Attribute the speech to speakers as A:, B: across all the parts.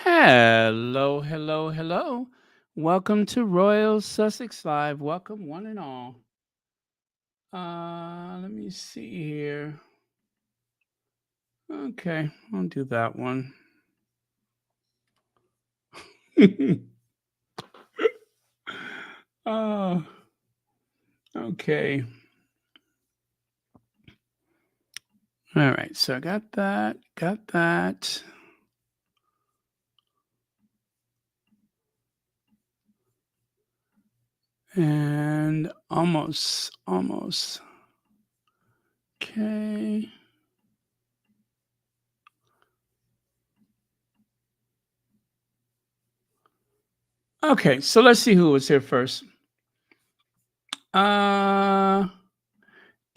A: Hello, hello, hello. Welcome to Royal Sussex Live. Welcome, one and all. Let me see here. Okay, I'll do that one. uh, okay. All right, so I got that. And almost. Okay. Okay, so let's see who was here first. Uh,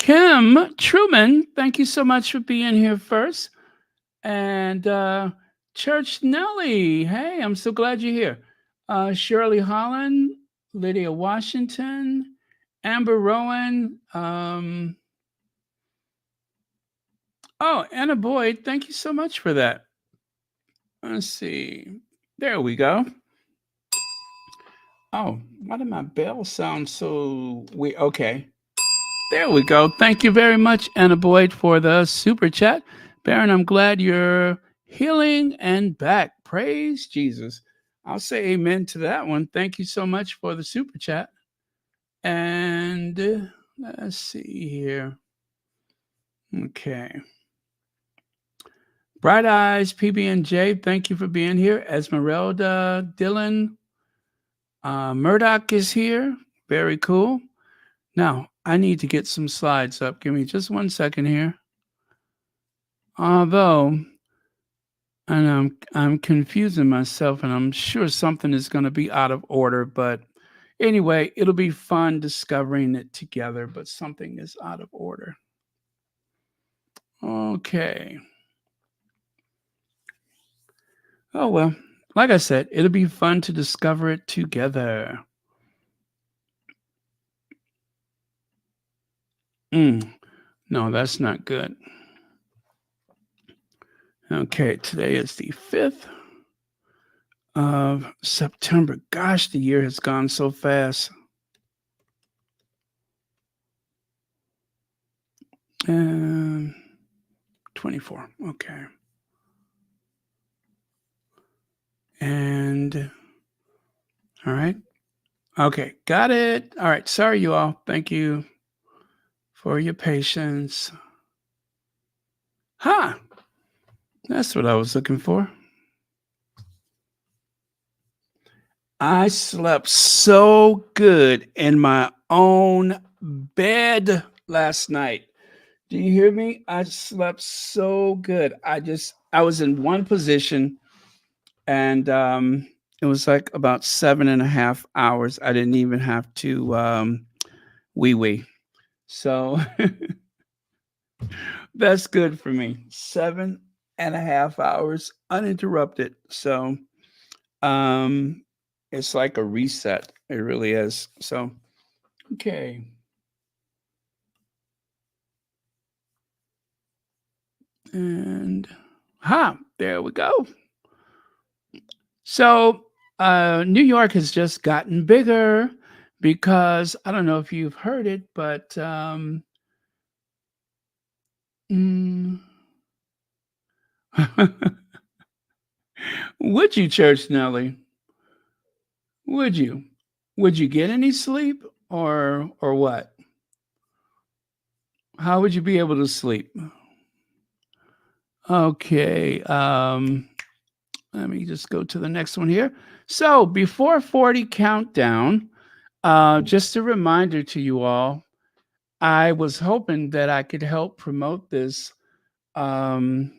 A: Kim Truman, thank you so much for being here first. And Church Nelly, hey, I'm so glad you're here. Shirley Holland, Lydia Washington, Amber Rowan. Oh, Anna Boyd, thank you so much for that. Let's see. There we go. Oh, why did my bell sound so weird? Okay. There we go. Thank you very much, Anna Boyd, for the super chat. Baron, I'm glad you're healing and back. Praise Jesus. I'll say amen to that one. Thank you so much for the super chat. And let's see here. Okay. Bright Eyes, PB&J, thank you for being here. Esmeralda, Dylan, Murdoch is here. Very cool. Now, I need to get some slides up. Give me just 1 second here. Although, and I'm confusing myself, and I'm sure something is going to be out of order. But anyway, it'll be fun discovering it together. But something is out of order. Okay. Oh well, like I said, it'll be fun to discover it together. No, that's not good. Okay, today is the 5th of September. Gosh, the year has gone so fast. And 24. Okay. And all right. Okay, got it. All right. Sorry, you all. Thank you for your patience. Ha! That's what I was looking for. I slept so good in my own bed last night. Do you hear me? I slept so good. I was in one position, and it was like about 7.5 hours. I didn't even have to wee wee. So that's good for me. 7.5 hours uninterrupted. So um it's like a reset. It really is. So okay. And there we go. So New York has just gotten bigger because I don't know if you've heard it, but mm, would you, Church Nelly? Would you? Would you get any sleep or what? How would you be able to sleep? Okay. Let me just go to the next one here. So before 40 countdown, just a reminder to you all, I was hoping that I could help promote this um,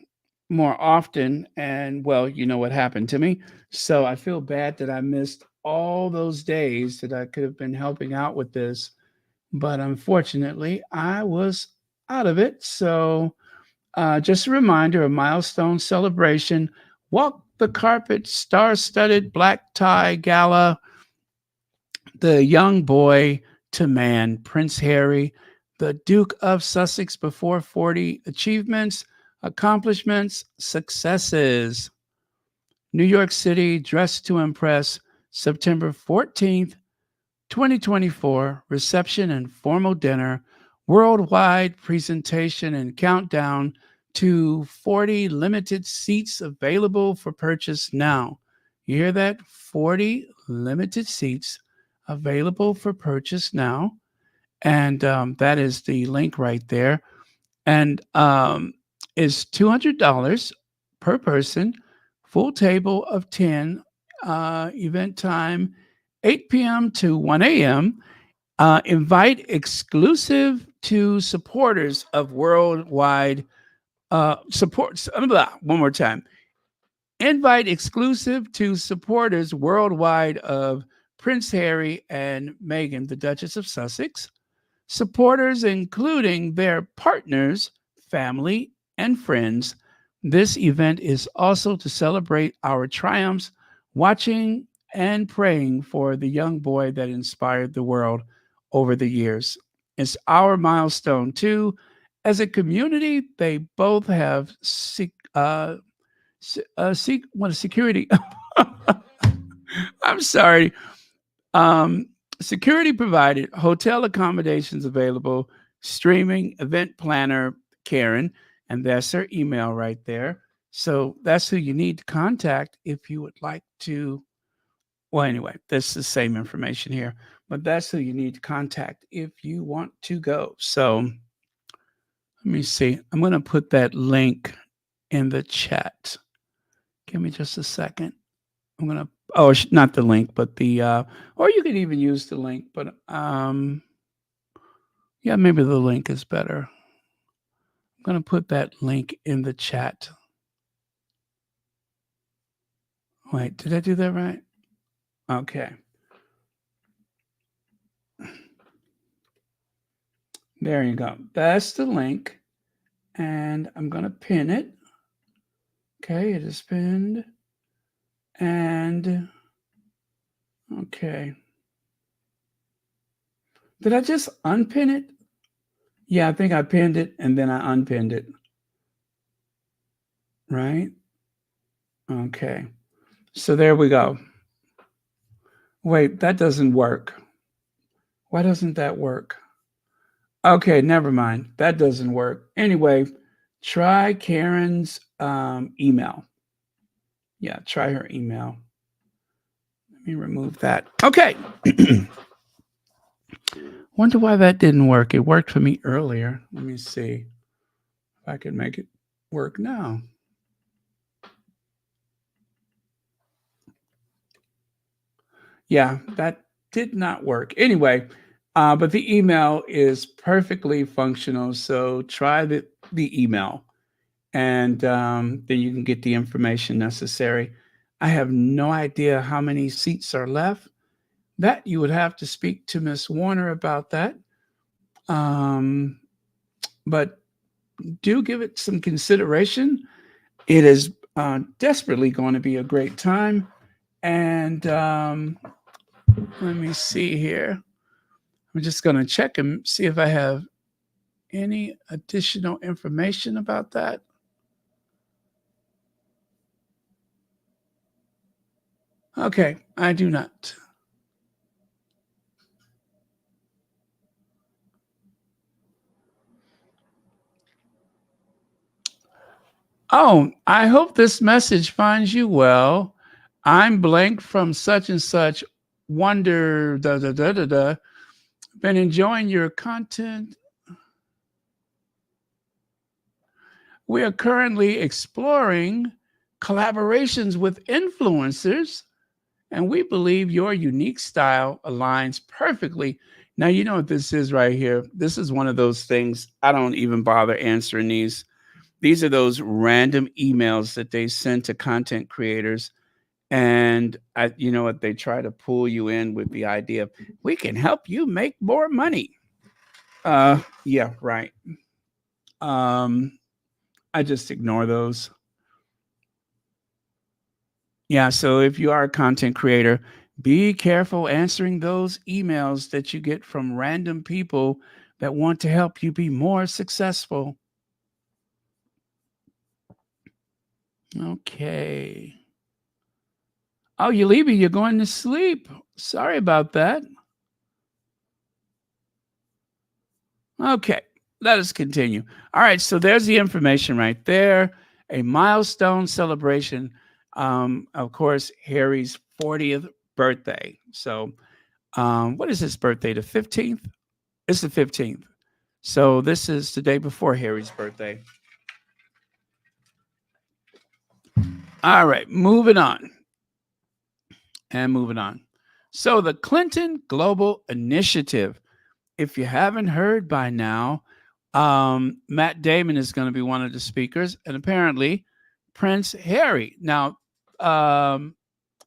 A: more often. And well, you know what happened to me. So I feel bad that I missed all those days that I could have been helping out with this. But unfortunately, I was out of it. So just a reminder, a milestone celebration. Walk the carpet, star studded black tie gala. The young boy to man, Prince Harry, the Duke of Sussex before 40 achievements, accomplishments, successes. New York City, Dress to Impress, September 14th, 2024, reception and formal dinner, worldwide presentation and countdown to 40 limited seats available for purchase now. You hear that? 40 limited seats available for purchase now. And that is the link right there. And is $200 per person, full table of 10, event time 8 p.m. to 1 a.m. Invite exclusive to supporters of worldwide supports. One more time. Invite exclusive to supporters worldwide of Prince Harry and Meghan, the Duchess of Sussex. Supporters, including their partners, family, and friends. This event is also to celebrate our triumphs, watching and praying for the young boy that inspired the world over the years. It's our milestone, too. As a community, they both have security. I'm sorry. Um, Security provided, hotel accommodations available, streaming, event planner, Karen, and that's her email right there. So that's who you need to contact if you would like to. Well, anyway, that's the same information here, but that's who you need to contact if you want to go. So let me see. I'm going to put that link in the chat. Give me just a second. I'm going to, oh, not the link, but the, or you could even use the link, but, yeah, maybe the link is better. I'm going to put that link in the chat. Wait, did I do that right? Okay. There you go. That's the link. And I'm going to pin it. Okay, it is pinned. And, okay. Did I just unpin it? Yeah, I think I pinned it and then I unpinned it. Right? Okay. So there we go. Wait, that doesn't work. Why doesn't that work? Okay, never mind. That doesn't work. Anyway, try Karen's email. Yeah, try her email. Let me remove that. Okay. Wonder why that didn't work. It worked for me earlier. Let me see if I can make it work now. Yeah, that did not work. Anyway, but the email is perfectly functional. So try the email, and then you can get the information necessary. I have no idea how many seats are left. That you would have to speak to Miss Warner about that. But do give it some consideration. It is desperately going to be a great time. And let me see here. I'm just going to check and see if I have any additional information about that. Okay, I do not. Oh, I hope this message finds you well. I'm blank from such and such. Wonder, da da da da da. Been enjoying your content. We are currently exploring collaborations with influencers, and we believe your unique style aligns perfectly. Now, you know what this is right here? This is one of those things I don't even bother answering these. These are those random emails that they send to content creators. And you know what? They try to pull you in with the idea of, we can help you make more money. Yeah, right. I just ignore those. Yeah, so if you are a content creator, be careful answering those emails that you get from random people that want to help you be more successful. Okay. Oh, you're leaving. You're going to sleep. Sorry about that. Okay, let us continue. All right, so there's the information right there. A milestone celebration. Of course, Harry's 40th birthday. So, what is his birthday? The 15th? It's the 15th. So, this is the day before Harry's birthday. All right, moving on and moving on. So, the Clinton Global Initiative, if you haven't heard by now, Matt Damon is going to be one of the speakers, and apparently Prince Harry. Now, um,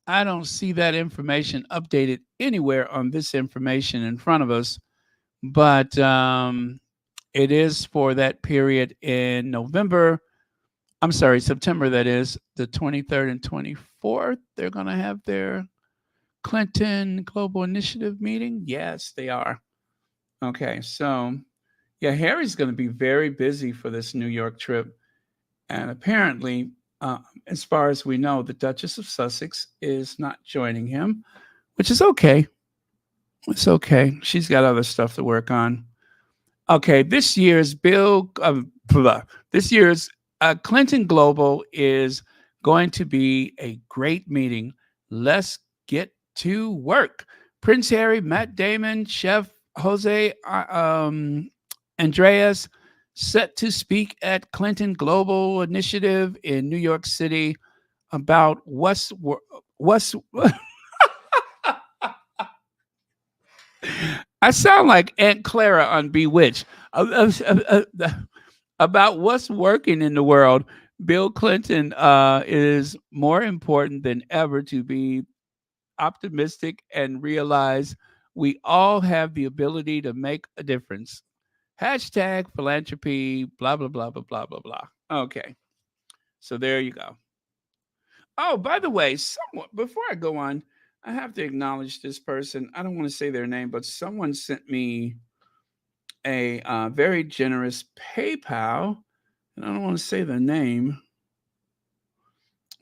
A: I don't see that information updated anywhere on this information in front of us, but it is for that period in November. I'm sorry, September, that is the 23rd and 24th. They're going to have their Clinton Global Initiative meeting. Yes, they are. Okay, so yeah, Harry's going to be very busy for this New York trip. And apparently, as far as we know, the Duchess of Sussex is not joining him, which is okay. It's okay. She's got other stuff to work on. Okay, this year's Clinton Global is going to be a great meeting. Let's get to work. Prince Harry, Matt Damon, Chef Jose Andreas, set to speak at Clinton Global Initiative in New York City about what's I sound like Aunt Clara on Bewitched. About what's working in the world, Bill Clinton is more important than ever to be optimistic and realize we all have the ability to make a difference. Hashtag philanthropy, blah, blah, blah, blah, blah, blah, blah. Okay. So there you go. Oh, by the way, before I go on, I have to acknowledge this person. I don't want to say their name, but someone sent me a very generous PayPal, and I don't want to say the name,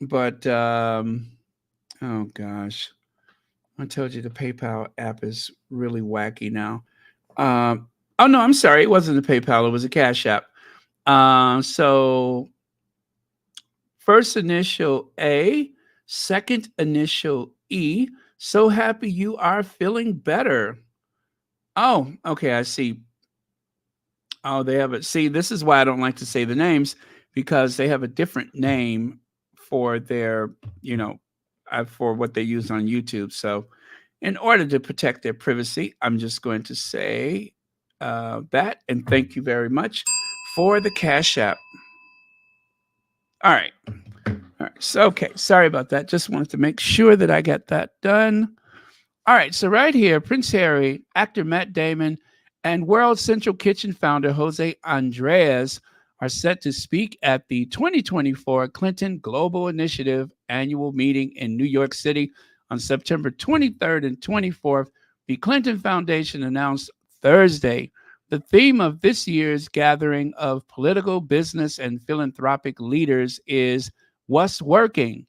A: but oh gosh, I told you the PayPal app is really wacky now. Oh no, I'm sorry, it wasn't a PayPal; it was a Cash App. So first initial A, second initial E. So happy you are feeling better. Oh, okay, I see. Oh, they have it. See, this is why I don't like to say the names because they have a different name for their, you know, for what they use on YouTube. So, in order to protect their privacy, I'm just going to say that and thank you very much for the Cash App. All right. All right. So, okay. Sorry about that. Just wanted to make sure that I got that done. All right, so right here, Prince Harry, actor Matt Damon, and World Central Kitchen founder Jose Andreas are set to speak at the 2024 Clinton Global Initiative annual meeting in New York City on September 23rd and 24th. The Clinton Foundation announced Thursday the theme of this year's gathering of political, business, and philanthropic leaders is What's Working?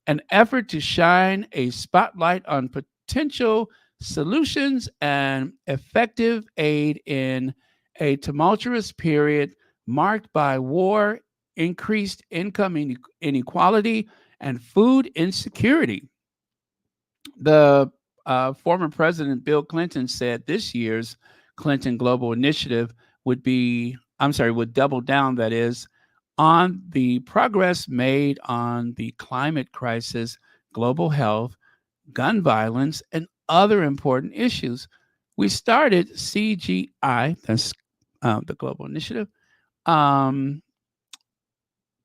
A: An effort to shine a spotlight on potential solutions and effective aid in a tumultuous period marked by war, increased income inequality, and food insecurity. The former President Bill Clinton said this year's Clinton Global Initiative would double down, that is, on the progress made on the climate crisis, global health, gun violence, and other important issues. We started CGI, that's the Global Initiative, um,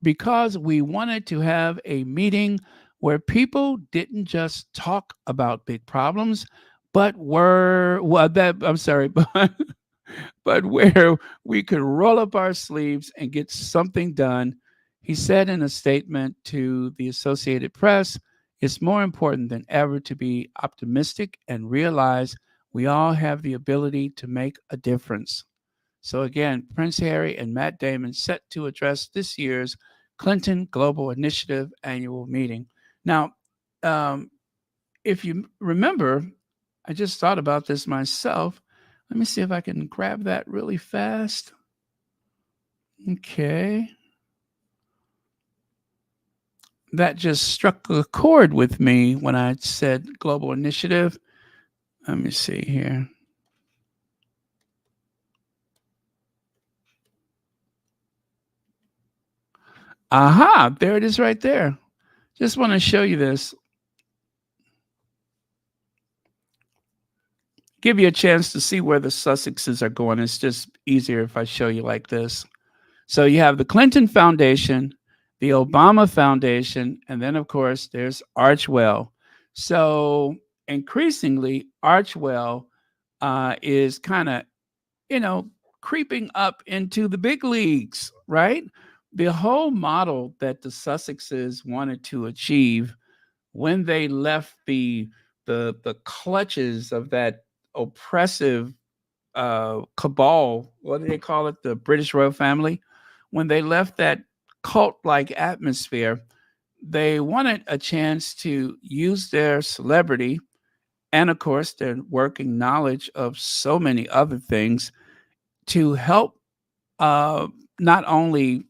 A: because we wanted to have a meeting where people didn't just talk about big problems, but were well, that I'm sorry, but where we could roll up our sleeves and get something done. He said in a statement to the Associated Press, it's more important than ever to be optimistic and realize we all have the ability to make a difference. So, again, Prince Harry and Matt Damon set to address this year's Clinton Global Initiative annual meeting. Now, if you remember, I just thought about this myself. Let me see if I can grab that really fast. Okay. That just struck a chord with me when I said global initiative. Let me see here. Aha, there it is right there. Just want to show you this. Give you a chance to see where the Sussexes are going. It's just easier if I show you like this. So you have the Clinton Foundation, the Obama Foundation, and then, of course, there's Archwell. So increasingly, Archwell is kind of, you know, creeping up into the big leagues, right? The whole model that the Sussexes wanted to achieve when they left the clutches of that oppressive cabal, what do they call it? The British royal family. When they left that cult like atmosphere, they wanted a chance to use their celebrity and, of course, their working knowledge of so many other things to help uh, not only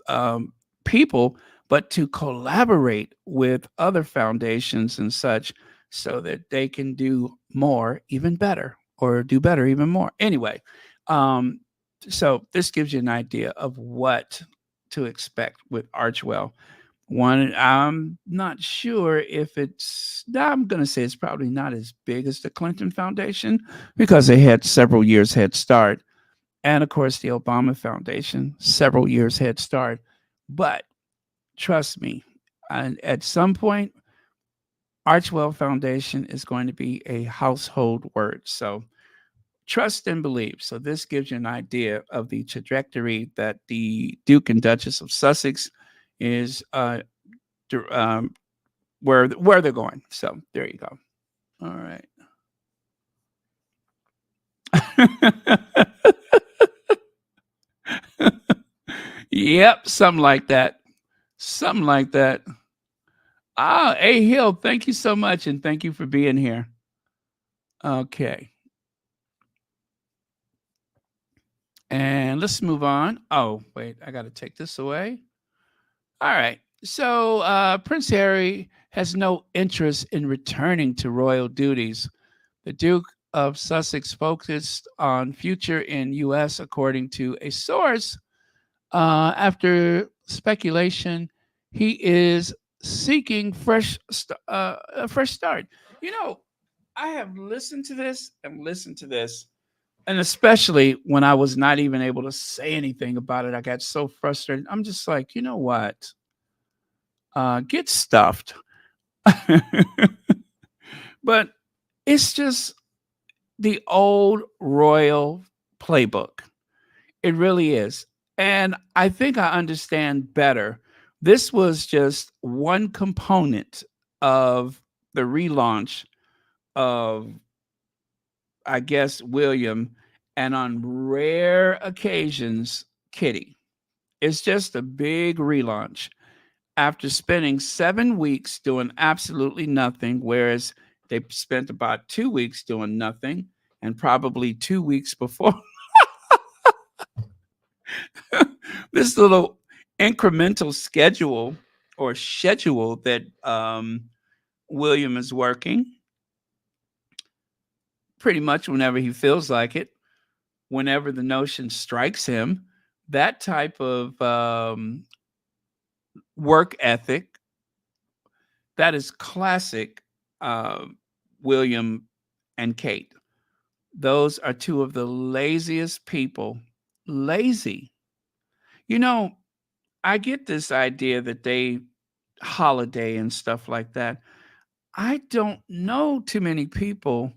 A: um, people, but to collaborate with other foundations and such so that they can do more, even better, or do better, even more. Anyway, um, so this gives you an idea of what to expect with Archwell. One, I'm not sure if it's, I'm going to say it's probably not as big as the Clinton Foundation because they had several years head start. And of course, the Obama Foundation, several years head start. But trust me, and at some point, Archwell Foundation is going to be a household word. So trust and believe. So this gives you an idea of the trajectory that the Duke and Duchess of Sussex is um, where they're going. So there you go. All right. Yep, something like that. Something like that. Ah, A Hill, thank you so much, and thank you for being here. Okay. And let's move on. Oh, wait, I got to take this away. All right. So, Prince Harry has no interest in returning to royal duties. The Duke of Sussex focused on future in U.S., according to a source. After speculation, he is seeking a fresh start. You know, I have listened to this and listened to this, and especially when I was not even able to say anything about it, I got so frustrated. I'm just like, you know what? Get stuffed. But it's just the old royal playbook. It really is. And I think I understand better. This was just one component of the relaunch of, I guess, William, and on rare occasions, Kitty. It's just a big relaunch after spending 7 weeks doing absolutely nothing, whereas they spent about 2 weeks doing nothing, and probably 2 weeks before this little incremental schedule that William is working pretty much whenever he feels like it, whenever the notion strikes him. That type of work ethic, that is classic uh, William and Kate. Those are two of the laziest people. Lazy. You know, I get this idea that they holiday and stuff like that. I don't know too many people.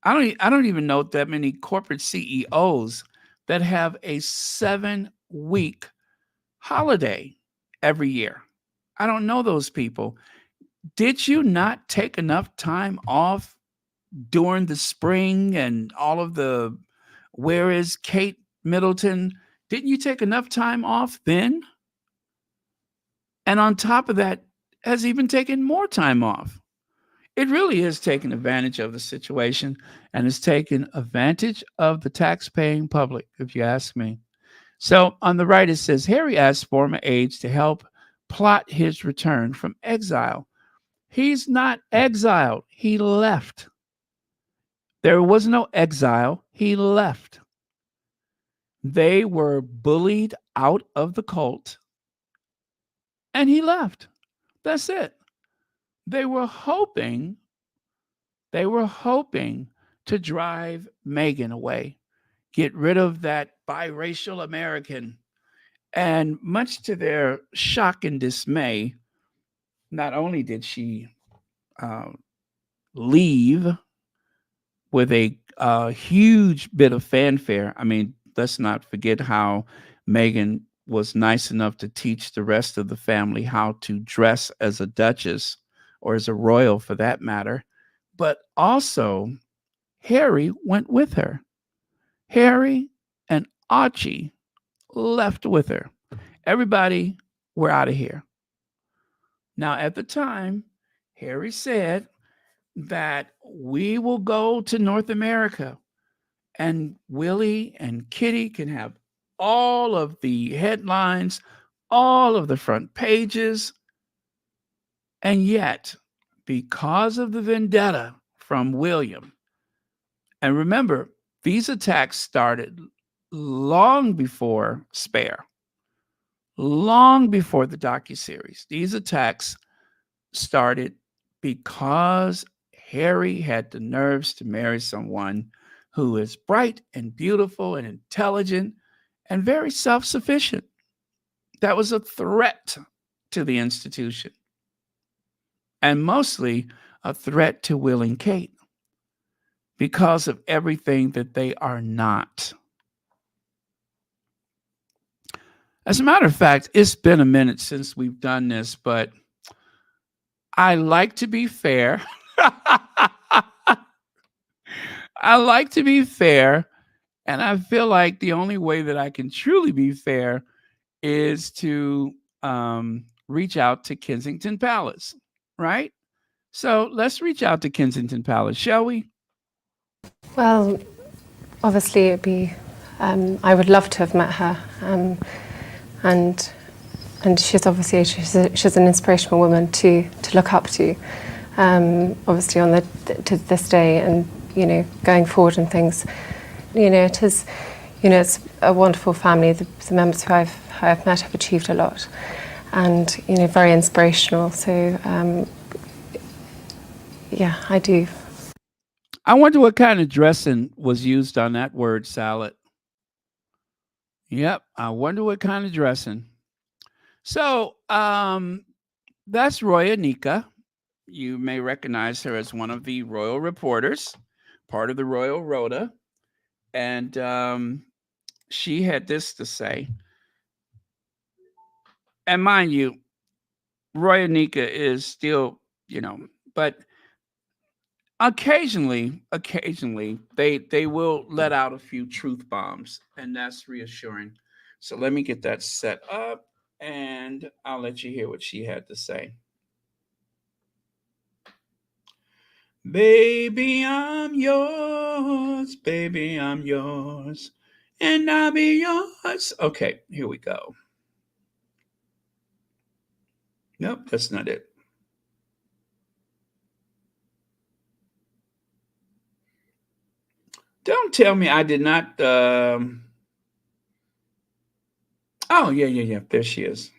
A: I don't even know that many corporate CEOs that have a 7 week holiday every year. I don't know those people. Did you not take enough time off during the spring and all of the where is Kate Middleton? Didn't you take enough time off then? And on top of that, has even taken more time off. It really is taking advantage of the situation, and it's taking advantage of the tax-paying public, if you ask me. So on the right, it says Harry asked former aides to help plot his return from exile. He's not exiled. He left. There was no exile. He left. They were bullied out of the cult, and he left. That's it. They were hoping, they were hoping to drive Meghan away, get rid of that biracial American. And much to their shock and dismay, not only did she uh, leave with a huge bit of fanfare. I mean, let's not forget how Meghan was nice enough to teach the rest of the family how to dress as a duchess or as a royal for that matter. But also, Harry went with her. Harry and Archie left with her. Everybody, we're out of here. Now, at the time, Harry said that we will go to North America and Willie and Kitty can have all of the headlines, all of the front pages. And yet, because of the vendetta from William, and remember, these attacks started long before Spare, long before the docuseries. These attacks started because Harry had the nerves to marry someone who is bright and beautiful and intelligent and very self-sufficient. That was a threat to the institution, and mostly a threat to Will and Kate because of everything that they are not. As a matter of fact, it's been a minute since we've done this, but I like to be fair. I like to be fair, and I feel like the only way that I can truly be fair is to reach out to Kensington Palace, right? So let's reach out to Kensington Palace, shall we?
B: Well, obviously it'd be, I would love to have met her, and she's obviously, she's an inspirational woman to look up to, obviously on to this day, and, you know, going forward and things. You know, it is, you know, it's a wonderful family. The members who I've met have achieved a lot, and, you know, very inspirational. So, yeah, I do.
A: I wonder what kind of dressing was used on that word salad. Yep, I wonder what kind of dressing. So, that's Roya Nika. You may recognize her as one of the royal reporters, part of the Royal Rota. And she had this to say. And mind you, Roya Nika is still, you know, but occasionally they will let out a few truth bombs, and that's reassuring. So let me get that set up, and I'll let you hear what she had to say. Baby, I'm yours, baby, I'm yours, and I'll be yours. Okay, here we go. Nope, that's not it. Don't tell me I did not. Oh, yeah. There she is.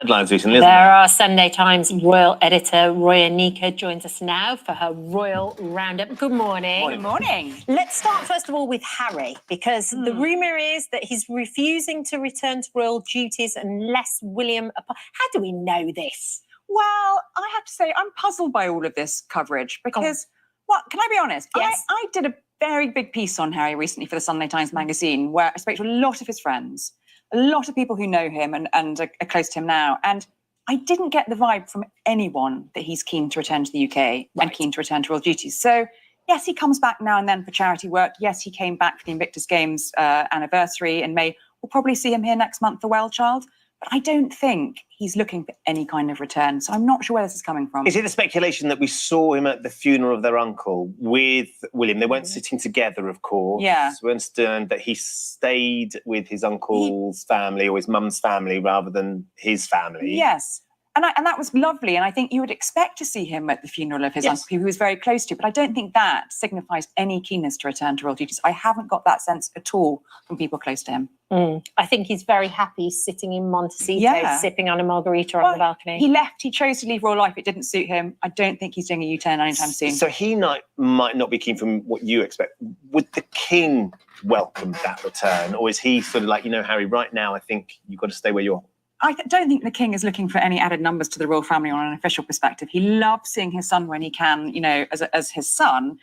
C: Headlines recently, isn't there? Our Sunday Times royal editor, Roya Nika, joins us now for her royal roundup. Good morning.
D: Good morning.
C: Let's start, first of all, with Harry, because the rumour is that he's refusing to return to royal duties unless William... How do we know this?
D: Well, I have to say, I'm puzzled by all of this coverage because, well, can I be honest?
C: Yes.
D: I did a very big piece on Harry recently for the Sunday Times magazine where I spoke to a lot of his friends, a lot of people who know him and are close to him now. And I didn't get the vibe from anyone that he's keen to return to the UK and keen to return to royal duties. So, yes, he comes back now and then for charity work. Yes, he came back for the Invictus Games anniversary in May. We'll probably see him here next month, the Well Child. But I don't think he's looking for any kind of return. So I'm not sure where this is coming from.
E: Is it the speculation that we saw him at the funeral of their uncle with William? They weren't sitting together, of course.
D: Yeah.
E: We understand that he stayed with his uncle's family or his mum's family rather than his family.
D: Yes. And that was lovely. And I think you would expect to see him at the funeral of his uncle, who he was very close to. But I don't think that signifies any keenness to return to royal duties. I haven't got that sense at all from people close to him.
C: I think he's very happy sitting in Montecito, sipping on a margarita on the balcony.
D: He left. He chose to leave royal life. It didn't suit him. I don't think he's doing a U-turn anytime soon.
E: So he might not be keen from what you expect. Would the king welcome that return? Or is he sort of like, Harry, right now, I think you've got to stay where you are?
D: I don't think the king is looking for any added numbers to the royal family on an official perspective. He loves seeing his son when he can, as his son.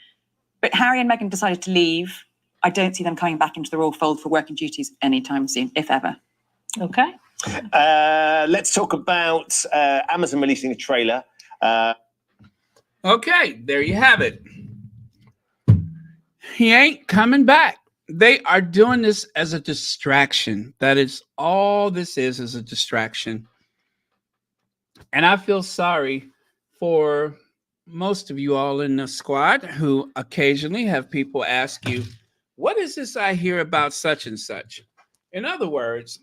D: But Harry and Meghan decided to leave. I don't see them coming back into the royal fold for working duties anytime soon, if ever.
C: Okay.
E: Let's talk about Amazon releasing a trailer.
A: Okay, there you have it. He ain't coming back. They are doing this as a distraction. That is all this is a distraction. And I feel sorry for most of you all in the squad who occasionally have people ask you, what is this I hear about such and such? In other words,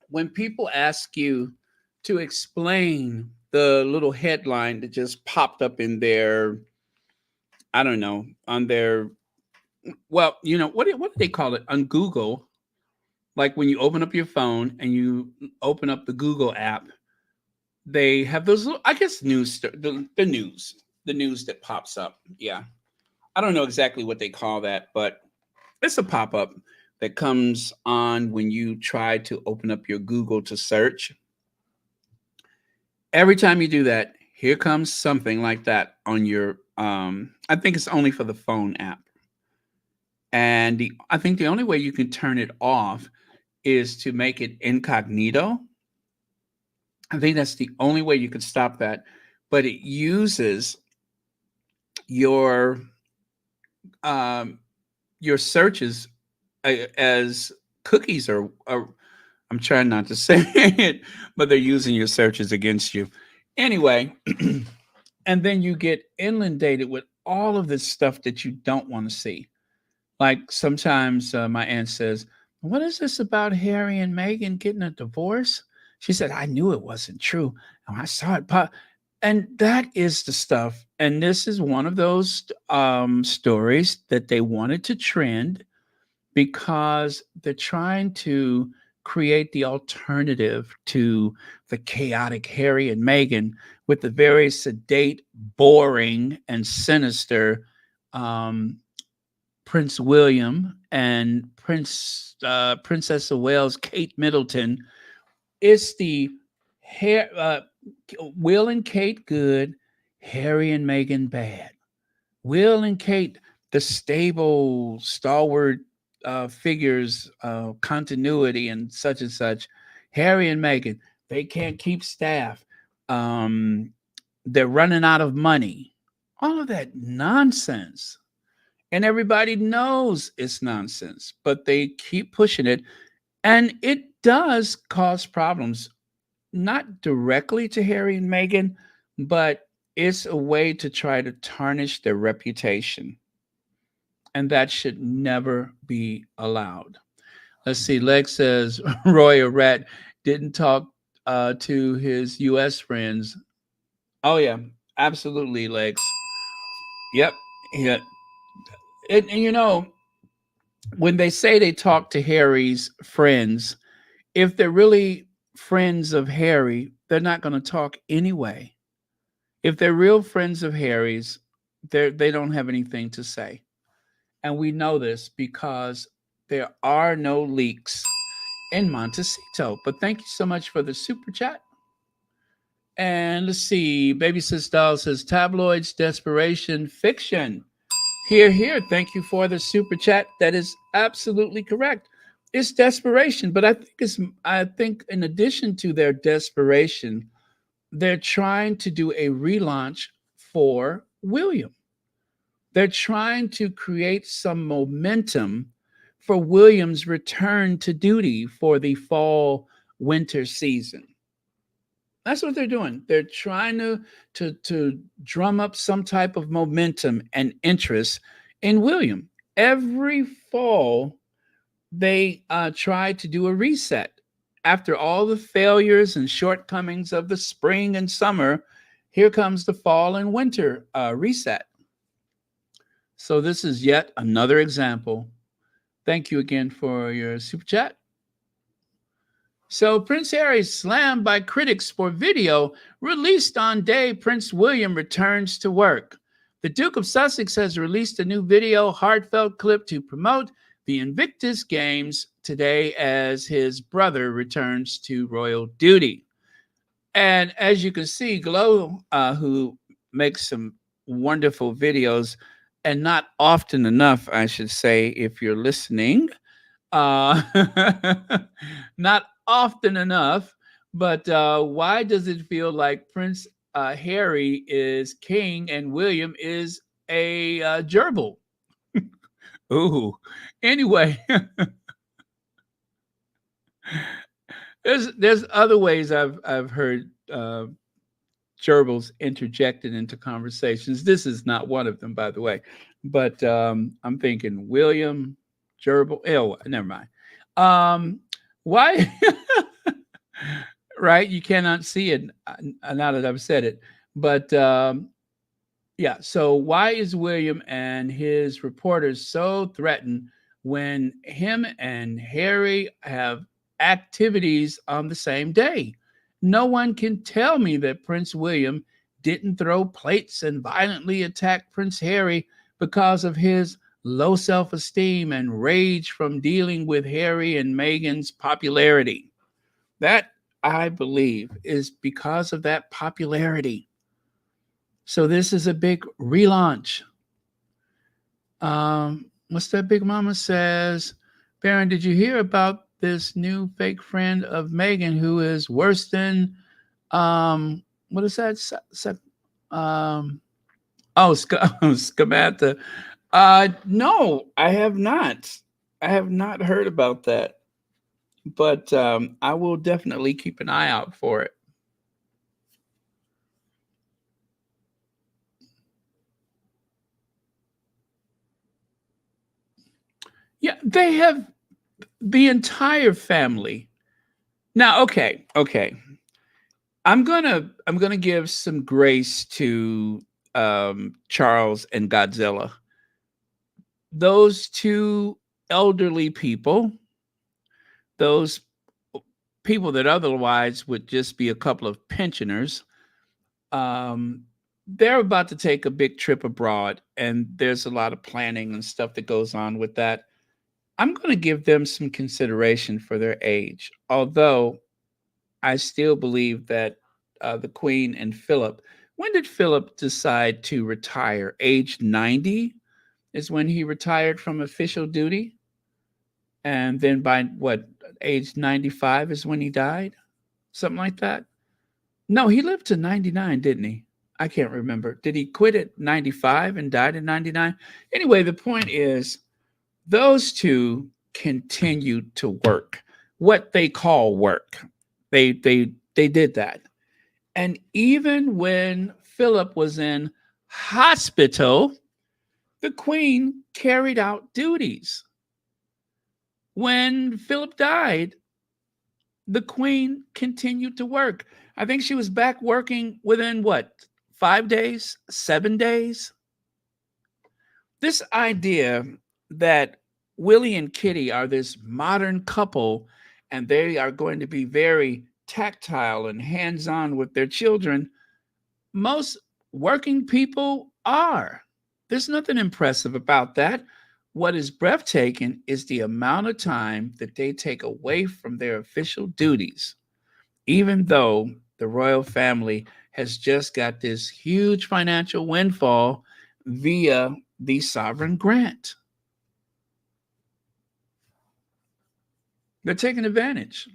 A: when people ask you to explain the little headline that just popped up in their, I don't know, on their, well, what do they call it on Google? Like when you open up your phone and you open up the Google app, they have those little, I guess, news, the news that pops up. Yeah. I don't know exactly what they call that, but it's a pop-up that comes on when you try to open up your Google to search. Every time you do that, here comes something like that on your, I think it's only for the phone app. And I think the only way you can turn it off is to make it incognito. I think that's the only way you can stop that. But it uses your searches as cookies, or I'm trying not to say it, but they're using your searches against you. Anyway, and then you get inundated with all of this stuff that you don't want to see. Like sometimes my aunt says, what is this about Harry and Meghan getting a divorce? She said, I knew it wasn't true. And I saw it pop. And that is the stuff. And this is one of those stories that they wanted to trend because they're trying to create the alternative to the chaotic Harry and Meghan with the very sedate, boring, and sinister Prince William and Princess of Wales, Kate Middleton. It's the Will and Kate good, Harry and Meghan bad. Will and Kate, the stable, stalwart figures, continuity and such. Harry and Meghan, they can't keep staff. They're running out of money. All of that nonsense. And everybody knows it's nonsense, but they keep pushing it. And it does cause problems, not directly to Harry and Meghan, but it's a way to try to tarnish their reputation. And that should never be allowed. Let's see. Lex says Roy Rat didn't talk to his U.S. friends. Oh, yeah, absolutely, Lex. Yep. Yeah. And when they say they talk to Harry's friends, if they're really friends of Harry, they're not going to talk anyway. If they're real friends of Harry's, they don't have anything to say. And we know this because there are no leaks in Montecito. But thank you so much for the super chat. And let's see. Baby Sis Doll says tabloids, desperation, fiction. Here. Thank you for the super chat. That is absolutely correct. It's desperation, but I think in addition to their desperation, they're trying to do a relaunch for William. They're trying to create some momentum for William's return to duty for the fall winter season. That's what they're doing. They're trying to drum up some type of momentum and interest in William. Every fall, they try to do a reset. After all the failures and shortcomings of the spring and summer, here comes the fall and winter reset. So this is yet another example. Thank you again for your super chat. So Prince Harry slammed by critics for video released on day Prince William returns to work. The Duke of Sussex has released a new video heartfelt clip to promote the Invictus Games today as his brother returns to royal duty. And as you can see, Glow, who makes some wonderful videos, and not often enough, I should say, if you're listening, not often enough, but why does it feel like Prince Harry is king and William is a gerbil? Ooh. Anyway, there's other ways I've heard gerbils interjected into conversations. This is not one of them, by the way. But I'm thinking William gerbil. Oh, never mind. Why? Right? You cannot see it now that I've said it. But yeah. So why is William and his reporters so threatened when him and Harry have activities on the same day? No one can tell me that Prince William didn't throw plates and violently attack Prince Harry because of his low self-esteem and rage from dealing with Harry and Meghan's popularity. That, I believe, is because of that popularity. So this is a big relaunch. What's that Big Mama says? Baron, did you hear about this new fake friend of Meghan who is worse than what is that? Scamata. No, I have not. I have not heard about that. But I will definitely keep an eye out for it. Yeah, they have the entire family. Now, okay. I'm gonna give some grace to Charles and Godzilla. Those two elderly people, those people that otherwise would just be a couple of pensioners, they're about to take a big trip abroad, and there's a lot of planning and stuff that goes on with that. I'm going to give them some consideration for their age, although I still believe that the Queen and Philip, when did Philip decide to retire? Age 90 is when he retired from official duty. And then by what, age 95 is when he died? Something like that. No, he lived to 99, didn't he? I can't remember. Did he quit at 95 and died at 99? Anyway, the point is, those two continued to work, what they call work. They did that. And even when Philip was in hospital, the Queen carried out duties. When Philip died, the Queen continued to work. I think she was back working within what, 5 days, 7 days? This idea that Willie and Kitty are this modern couple and they are going to be very tactile and hands-on with their children, most working people are. There's nothing impressive about that. What is breathtaking is the amount of time that they take away from their official duties, even though the royal family has just got this huge financial windfall via the sovereign grant. They're taking advantage.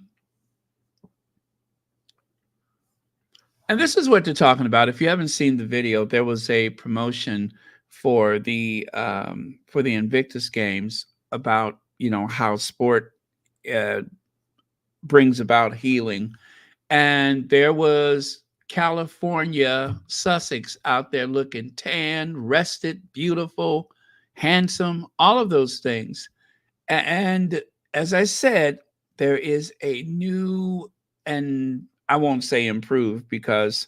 A: And this is what they're talking about. If you haven't seen the video, there was a promotion for the Invictus Games about, how sport brings about healing. And there was California, Sussex out there looking tan, rested, beautiful, handsome, all of those things. And as I said, there is a new, and I won't say improved because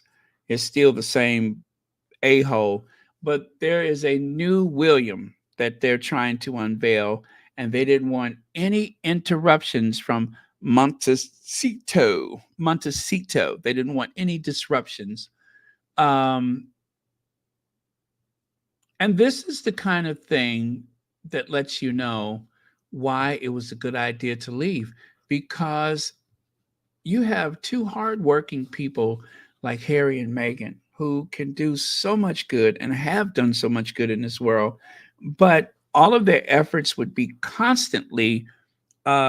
A: it's still the same a hole, but there is a new William that they're trying to unveil, and they didn't want any interruptions from Montecito. Montecito. They didn't want any disruptions. Um, and this is the kind of thing that lets you know why it was a good idea to leave, because you have two hardworking people like Harry and Meghan who can do so much good and have done so much good in this world, but all of their efforts would be constantly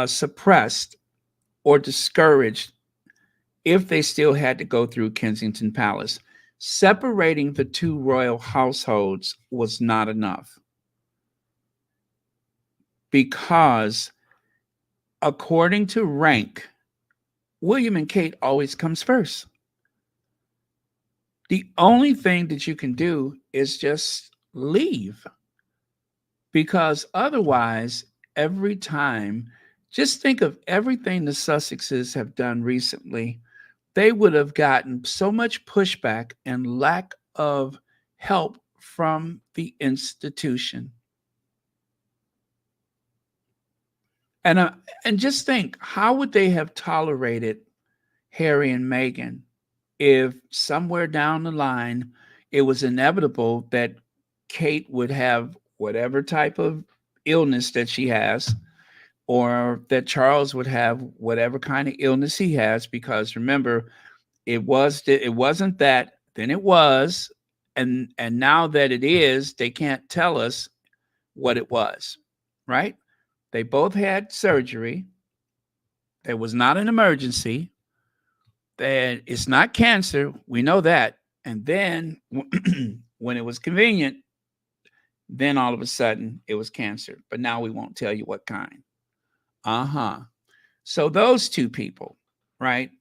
A: suppressed or discouraged if they still had to go through Kensington Palace. Separating the two royal households was not enough, because according to rank, William and Kate always comes first. The only thing that you can do is just leave, because otherwise, every time, just think of everything the Sussexes have done recently. They would have gotten so much pushback and lack of help from the institution. And just think, how would they have tolerated Harry and Meghan if somewhere down the line it was inevitable that Kate would have whatever type of illness that she has, or that Charles would have whatever kind of illness he has? Because remember, it wasn't that, then it was, and now that it is, they can't tell us what it was, right? They both had surgery. There was not an emergency. That it's not cancer. We know that. And then when it was convenient, then all of a sudden it was cancer. But now we won't tell you what kind. So those two people, right?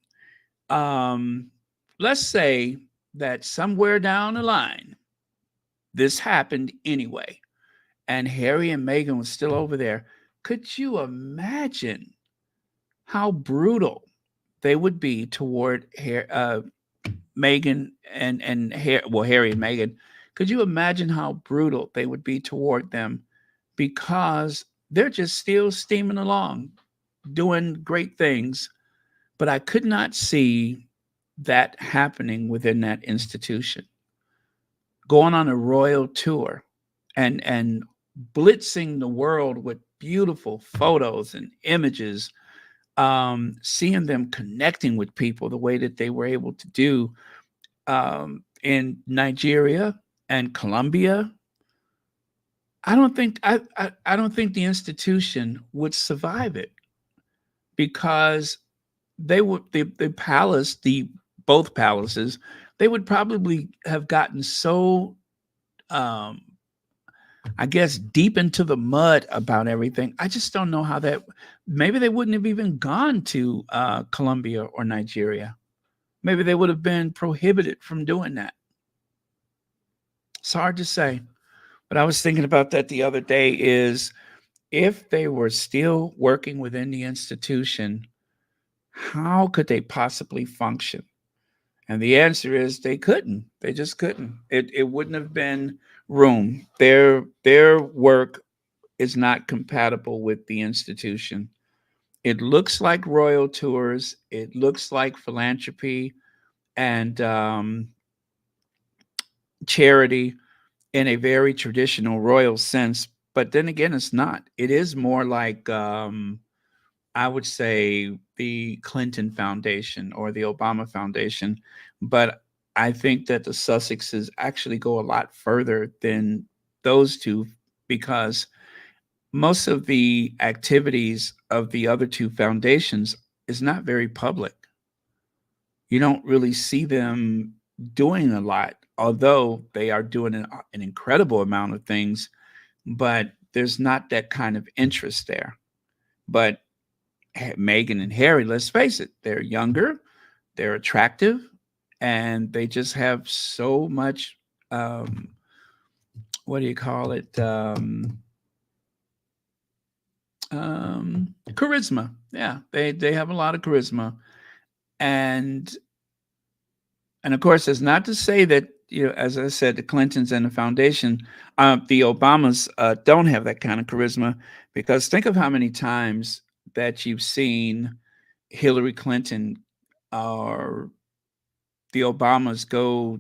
A: Let's say that somewhere down the line, this happened anyway, and Harry and Meghan was still over there. Could you imagine how brutal they would be toward Meghan and Harry and Meghan? Could you imagine how brutal they would be toward them, because they're just still steaming along, doing great things? But I could not see that happening within that institution. Going on a royal tour and blitzing the world with beautiful photos and images, seeing them connecting with people the way that they were able to do in Nigeria and Colombia. I don't think the institution would survive it, because they would both palaces, they would probably have gotten so I guess deep into the mud about everything. I just don't know how that, maybe they wouldn't have even gone to Colombia or Nigeria. Maybe they would have been prohibited from doing that. It's hard to say. But I was thinking about that the other day, is if they were still working within the institution, how could they possibly function? And the answer is they couldn't. They just couldn't. It wouldn't have been room. Their work is not compatible with the institution. It looks like royal tours. It looks like philanthropy and charity in a very traditional royal sense. But then again, it's not. It is more like I would say the Clinton Foundation or the Obama Foundation. But I think that the Sussexes actually go a lot further than those two, because most of the activities of the other two foundations is not very public. You don't really see them doing a lot, although they are doing an incredible amount of things, but there's not that kind of interest there. But Meghan and Harry, let's face it, they're younger, they're attractive, and they just have so much, what do you call it? Charisma. Yeah, they have a lot of charisma. And of course, it's not to say that, as I said, the Clintons and the foundation, the Obamas don't have that kind of charisma, because think of how many times that you've seen Hillary Clinton or the Obamas go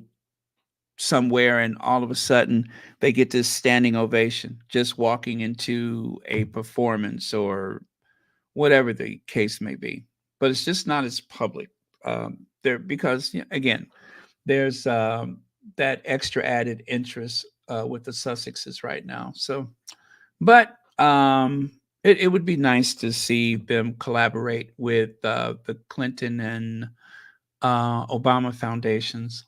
A: somewhere and all of a sudden they get this standing ovation just walking into a performance or whatever the case may be. But it's just not as public there, because again, there's that extra added interest with the Sussexes right now. So, but it would be nice to see them collaborate with the Clinton and Obama foundations.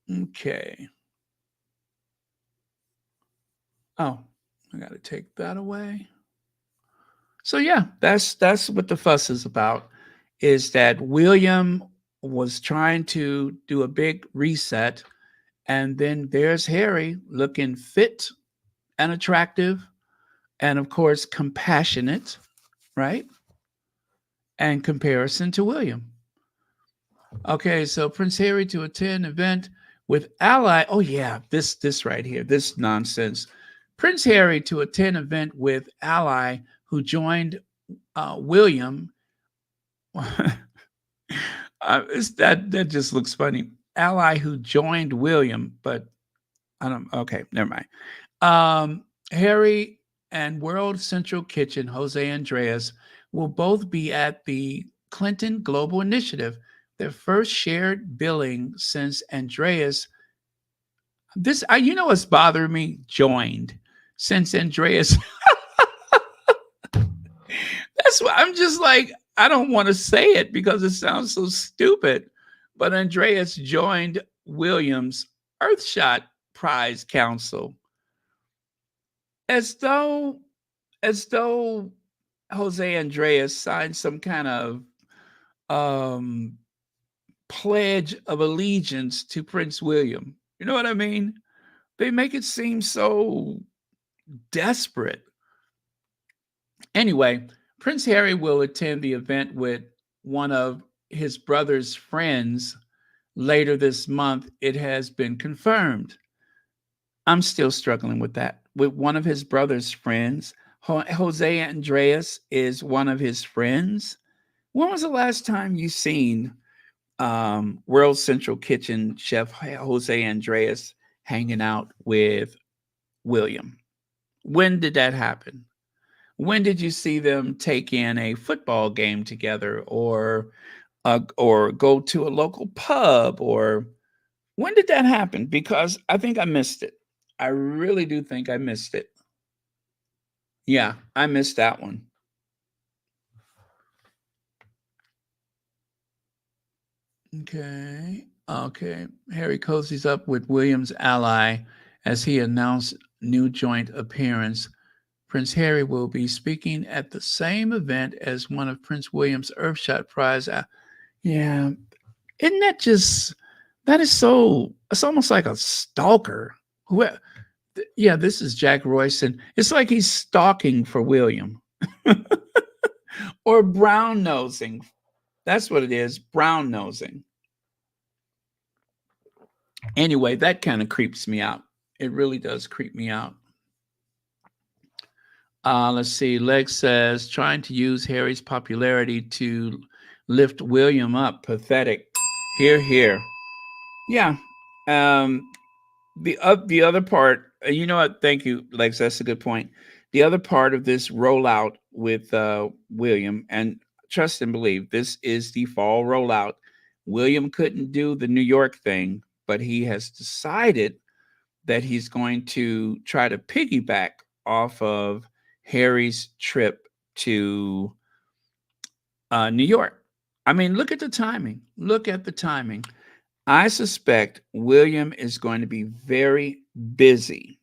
A: Okay. Oh, I got to take that away. So yeah, that's what the fuss is about, is that William was trying to do a big reset, and then there's Harry looking fit and attractive and of course compassionate, right? And comparison to William. Okay, so Prince Harry to attend event with ally. Oh yeah, this right here, this nonsense. Prince Harry to attend event with ally who joined William. That just looks funny. Ally who joined William, but I don't. Okay, never mind. Harry and World Central Kitchen Jose Andreas will both be at the Clinton Global Initiative, their first shared billing since Andreas. This, you know, what's bothering me? Joined since Andreas. That's why I'm just like, I don't want to say it because it sounds so stupid. But Andreas joined Williams' Earthshot Prize Council, as though Jose Andreas signed some kind of pledge of allegiance to Prince William. You know what I mean? They make it seem so desperate. Anyway, Prince Harry will attend the event with one of his brother's friends later this month. It has been confirmed. I'm still struggling with that. With one of his brother's friends. Jose Andreas is one of his friends. When was the last time you seen World Central Kitchen chef Jose Andreas hanging out with William? When did that happen? When did you see them take in a football game together, or go to a local pub, or when did that happen? Because I think I missed it. I really do think I missed it. Yeah, I missed that one. Okay. Harry cozies up with William's ally as he announced new joint appearance. Prince Harry will be speaking at the same event as one of Prince William's Earthshot Prize. Yeah. Isn't that just, that is so, it's almost like a stalker. Yeah, this is Jack Royston. It's like he's stalking for William. Or brown nosing. That's what it is, brown nosing. Anyway, that kind of creeps me out. It really does creep me out. Let's see. Leg says, trying to use Harry's popularity to lift William up. Pathetic. Hear, hear. Yeah. The other part, you know what? Thank you, Lex. That's a good point. The other part of this rollout with William, and trust and believe, this is the fall rollout. William couldn't do the New York thing, but he has decided that he's going to try to piggyback off of Harry's trip to New York. I mean, look at the timing. Look at the timing. I suspect William is going to be very busy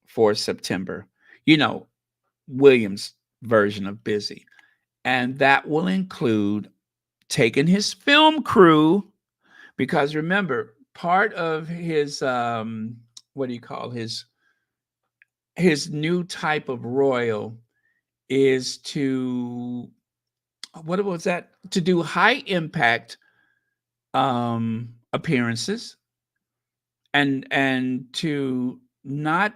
A: for September. You know, William's version of busy. And that will include taking his film crew, because remember, part of his what do you call his new type of royal is to, what was that, to do high impact appearances, and to not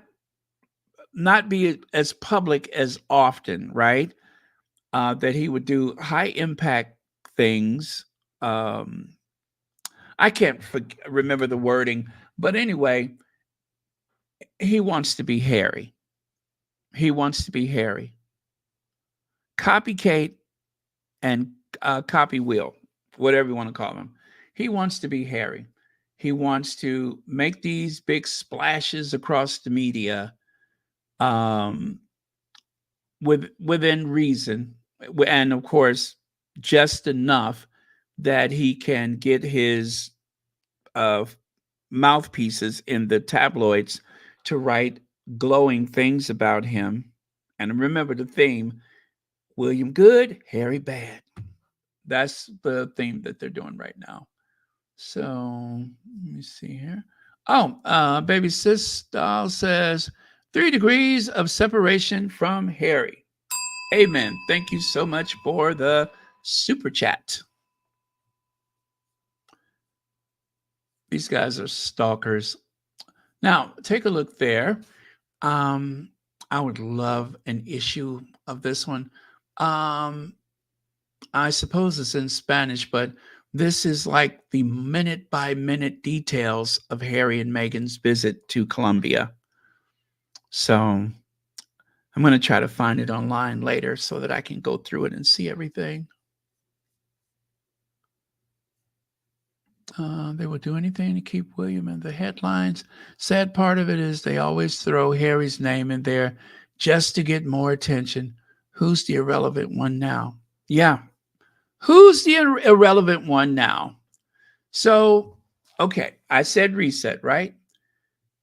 A: be as public as often, right? That he would do high impact things. I can't remember the wording, but anyway, he wants to be Harry. He wants to be Harry. Copy Kate and copy Will, whatever you want to call him. He wants to be Harry. He wants to make these big splashes across the media, within reason, and of course, just enough that he can get his mouthpieces in the tabloids to write glowing things about him. And remember the theme: William Good, Harry Bad. That's the theme that they're doing right now. So let me see here. Oh, baby sis doll says 3 degrees of separation from Harry. Amen. Thank you so much for the super chat. These guys are stalkers. Now, take a look there. I would love an issue of this one. I suppose it's in Spanish, but this is like the minute by minute details of Harry and Meghan's visit to Colombia. So I'm going to try to find it online later so that I can go through it and see everything. They will do anything to keep William in the headlines. Sad part of it is they always throw Harry's name in there just to get more attention. Who's the irrelevant one now? Yeah. Who's the irrelevant one now? So, okay, I said reset, right?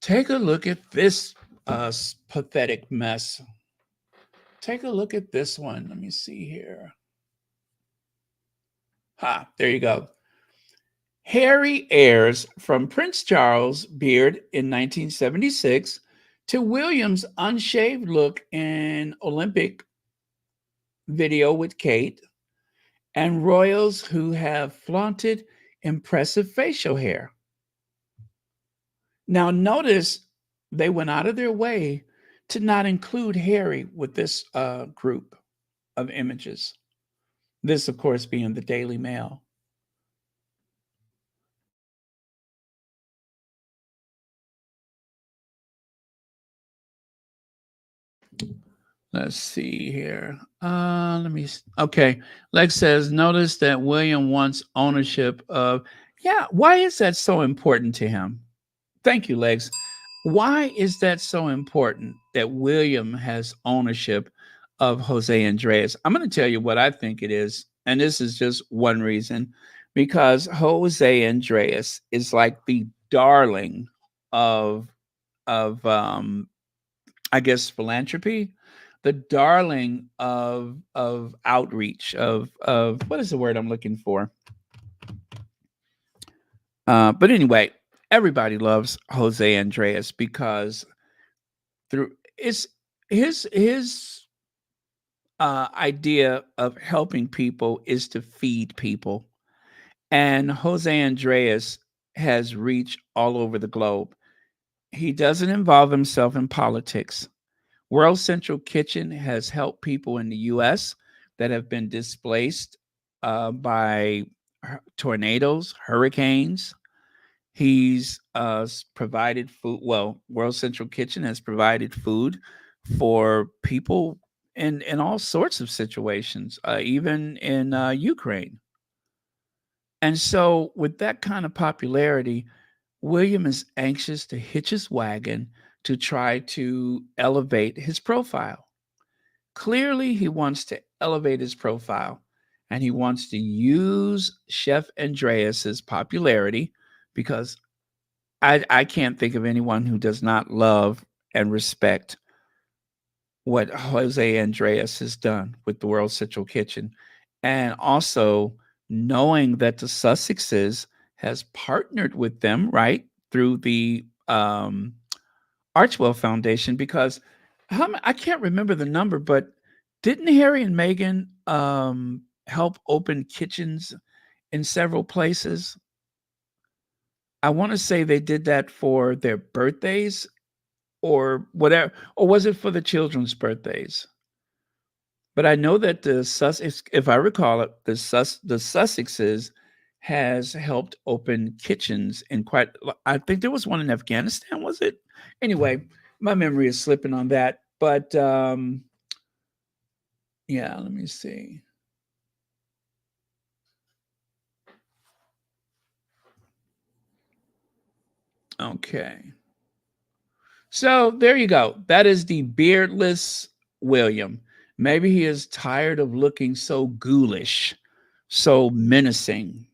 A: Take a look at this pathetic mess. Take a look at this one. Let me see here. There you go. Harry heirs from Prince Charles' beard in 1976 to William's unshaved look in Olympic video with Kate, and royals who have flaunted impressive facial hair. Now, notice they went out of their way to not include Harry with this group of images. This, of course, being the Daily Mail. Let's see here. Okay. Lex says, notice that William wants ownership of, yeah, why is that so important to him? Thank you, Lex. Why is that so important that William has ownership of Jose Andres? I'm going to tell you what I think it is. And this is just one reason, because Jose Andres is like the darling of I guess, philanthropy, the darling of outreach, of what is the word I'm looking for? But anyway, everybody loves Jose Andres because through his idea of helping people is to feed people, and Jose Andres has reach all over the globe. He doesn't involve himself in politics. World Central Kitchen has helped people in the U.S. that have been displaced by tornadoes, hurricanes. He's provided food. Well, World Central Kitchen has provided food for people in all sorts of situations, even in Ukraine. And so with that kind of popularity, William is anxious to hitch his wagon to try to elevate his profile. Clearly, he wants to elevate his profile, and he wants to use Chef Andreas's popularity, because I can't think of anyone who does not love and respect what Jose Andreas has done with the World Central Kitchen, and also knowing that the Sussexes has partnered with them, right, through the Archwell Foundation, because I can't remember the number, but didn't Harry and Meghan help open kitchens in several places? I want to say they did that for their birthdays or whatever, or was it for the children's birthdays? But I know that the Sussex, if I recall it, the Sussexes has helped open kitchens in quite. I think there was one in Afghanistan. Was it? Anyway, my memory is slipping on that. But yeah, let me see. Okay. So there you go. That is the beardless William. Maybe he is tired of looking so ghoulish, so menacing,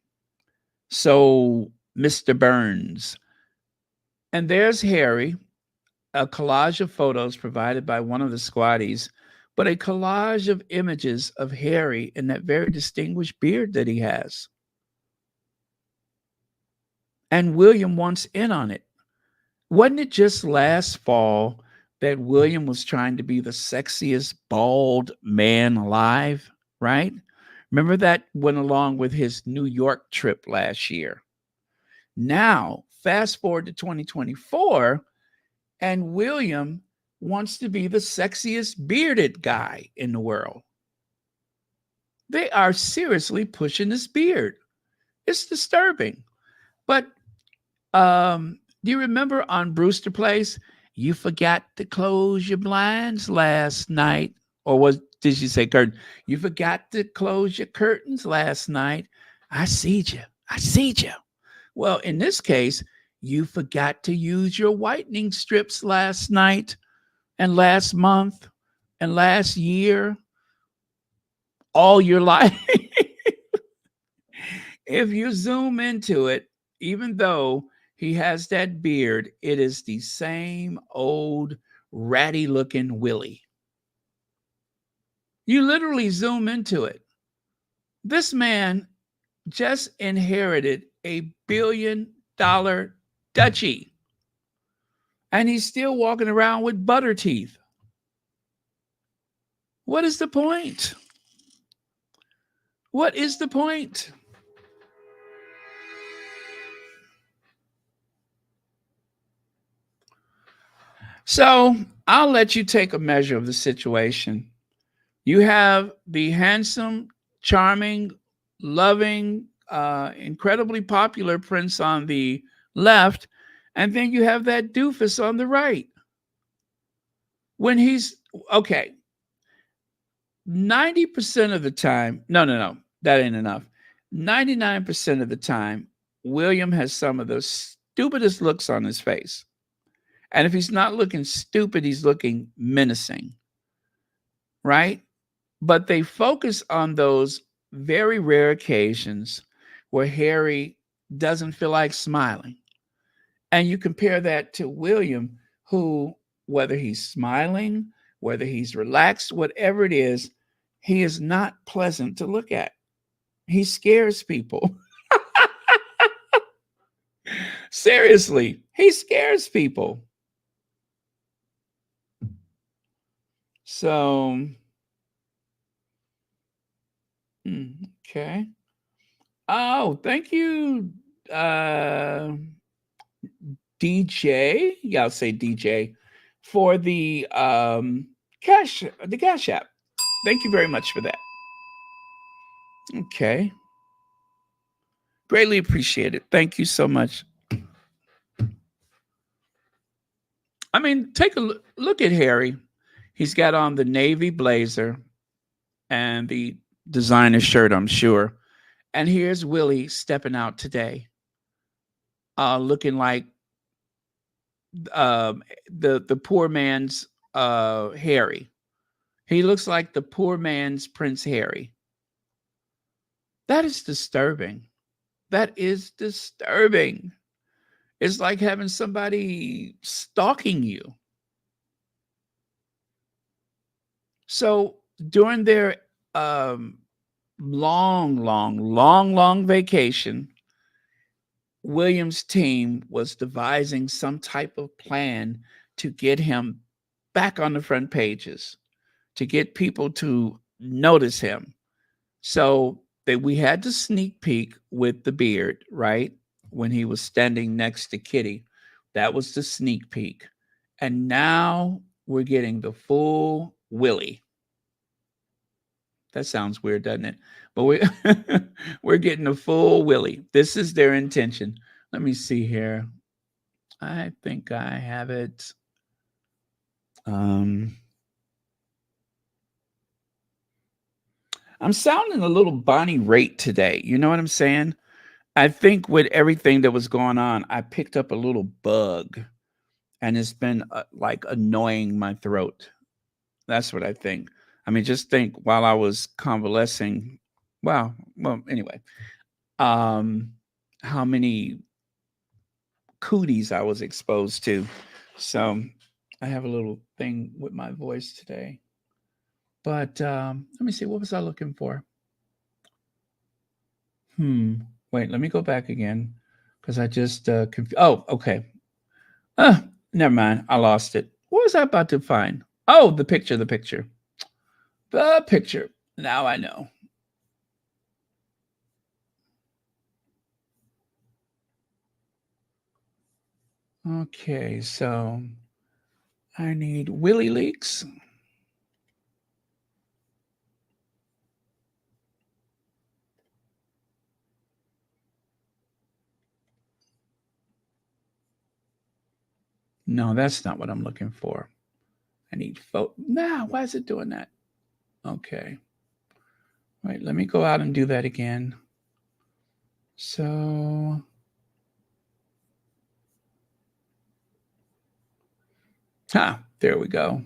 A: so Mr. Burns. And there's Harry, a collage of photos provided by one of the squatties, but a collage of images of Harry and that very distinguished beard that he has. And William wants in on it. Wasn't it just last fall that William was trying to be the sexiest bald man alive, right? Remember that went along with his New York trip last year. Now, fast forward to 2024, and William wants to be the sexiest bearded guy in the world. They are seriously pushing this beard. It's disturbing. But do you remember on Brewster Place, you forgot to close your blinds last night? Or did you say curtain? You forgot to close your curtains last night. I seed you. I seed you. Well, in this case, you forgot to use your whitening strips last night and last month and last year, all your life. If you zoom into it, even though he has that beard, it is the same old ratty looking Willie. You literally zoom into it. This man just inherited $1 billion duchy, and he's still walking around with butter teeth. What is the point? What is the point? So I'll let you take a measure of the situation. You have the handsome, charming, loving, incredibly popular prince on the left, and then you have that doofus on the right. When he's okay, 90% of the time, no, that ain't enough. 99% of the time, William has some of the stupidest looks on his face. And if he's not looking stupid, he's looking menacing, right? But they focus on those very rare occasions where Harry doesn't feel like smiling. And you compare that to William, who, whether he's smiling, whether he's relaxed, whatever it is, he is not pleasant to look at. He scares people. Seriously, he scares people. So, okay. Oh, thank you, DJ. Yeah, I'll say DJ for the cash app. Thank you very much for that. Okay. Greatly appreciate it. Thank you so much. I mean, take a look at Harry. He's got on the navy blazer and the designer shirt, I'm sure. And here's Willie stepping out today, looking like the poor man's Harry. He looks like the poor man's Prince Harry. That is disturbing. That is disturbing. It's like having somebody stalking you. So during their long vacation, William's team was devising some type of plan to get him back on the front pages, to get people to notice him. So that we had the sneak peek with the beard, right? When he was standing next to Kitty. That was the sneak peek. And now we're getting the full Willie. That sounds weird, doesn't it? But we're getting the full Willie. This is their intention. Let me see here. I think I have it. I'm sounding a little Bonnie Raitt today. You know what I'm saying? I think with everything that was going on, I picked up a little bug, and it's been like annoying my throat. That's what I think. I mean, just think while I was convalescing. Well, anyway, how many cooties I was exposed to. So I have a little thing with my voice today. But let me see. What was I looking for? Wait, let me go back again because I just oh, okay. Never mind. I lost it. What was I about to find? Oh, the picture. Now I know. Okay, so I need Willie Leaks. No, that's not what I'm looking for. I need photo. Nah, why is it doing that? Okay. Wait, let me go out and do that again. So there we go.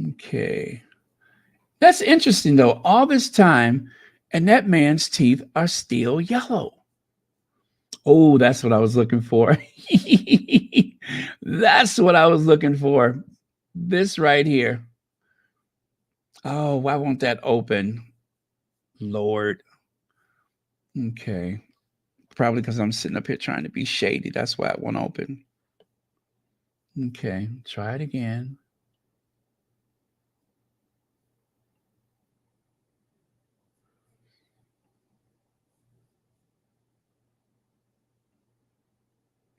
A: Okay. That's interesting though. All this time, and that man's teeth are still yellow. Oh, that's what I was looking for. That's what I was looking for. This right here. Oh, why won't that open? Lord. Okay. Probably because I'm sitting up here trying to be shady. That's why it won't open. Okay. Try it again.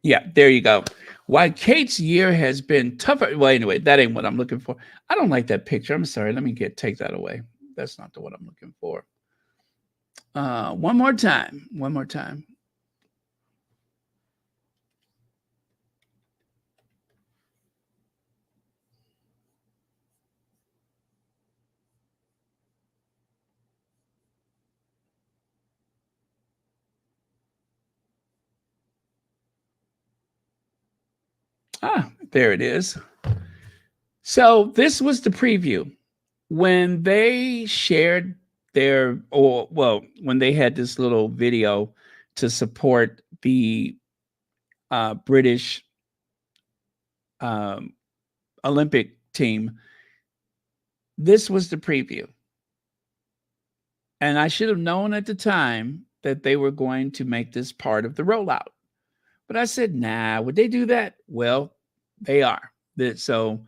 A: Yeah, there you go. Why Kate's year has been tougher. Well, anyway, that ain't what I'm looking for. I don't like that picture. I'm sorry. Let me take that away. That's not the one I'm looking for. One more time. There it is. So this was the preview. When they shared when they had this little video to support the British Olympic team, this was the preview. And I should have known at the time that they were going to make this part of the rollout. But I said, nah, would they do that? Well, they are. So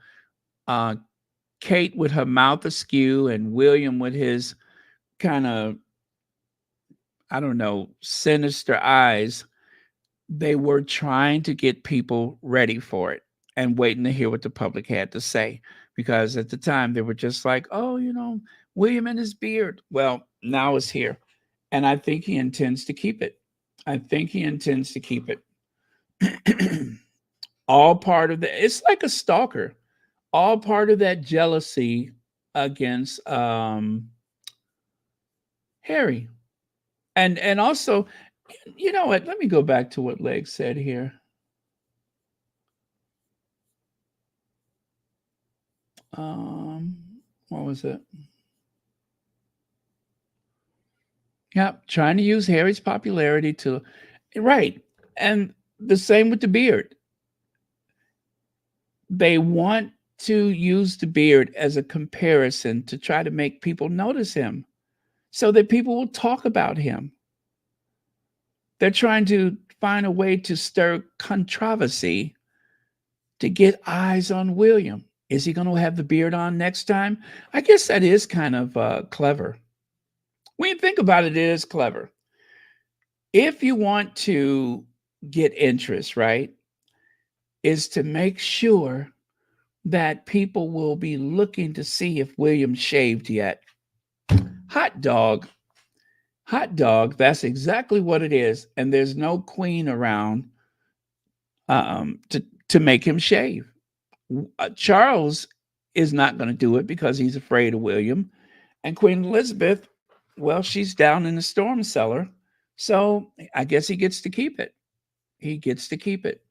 A: Kate with her mouth askew and William with his kind of, I don't know, sinister eyes, they were trying to get people ready for it and waiting to hear what the public had to say. Because at the time they were just like, oh, William and his beard. Well, now it's here. And I think he intends to keep it. All part of it's like a stalker. All part of that jealousy against Harry. And also, you know what? Let me go back to what Leg said here. What was it? Yeah, trying to use Harry's popularity to, right. And the same with the beard. they want to use the beard as a comparison to try to make people notice him so that people will talk about him. They're trying to find a way to stir controversy to get eyes on William. Is he going to have the beard on next time? I guess that is kind of clever. When you think about it, it is clever. If you want to get interest, right, is to make sure that people will be looking to see if William shaved yet. Hot dog. Hot dog, that's exactly what it is. And there's no queen around to make him shave. Charles is not going to do it because he's afraid of William. And Queen Elizabeth, well, she's down in the storm cellar. So I guess he gets to keep it. He gets to keep it.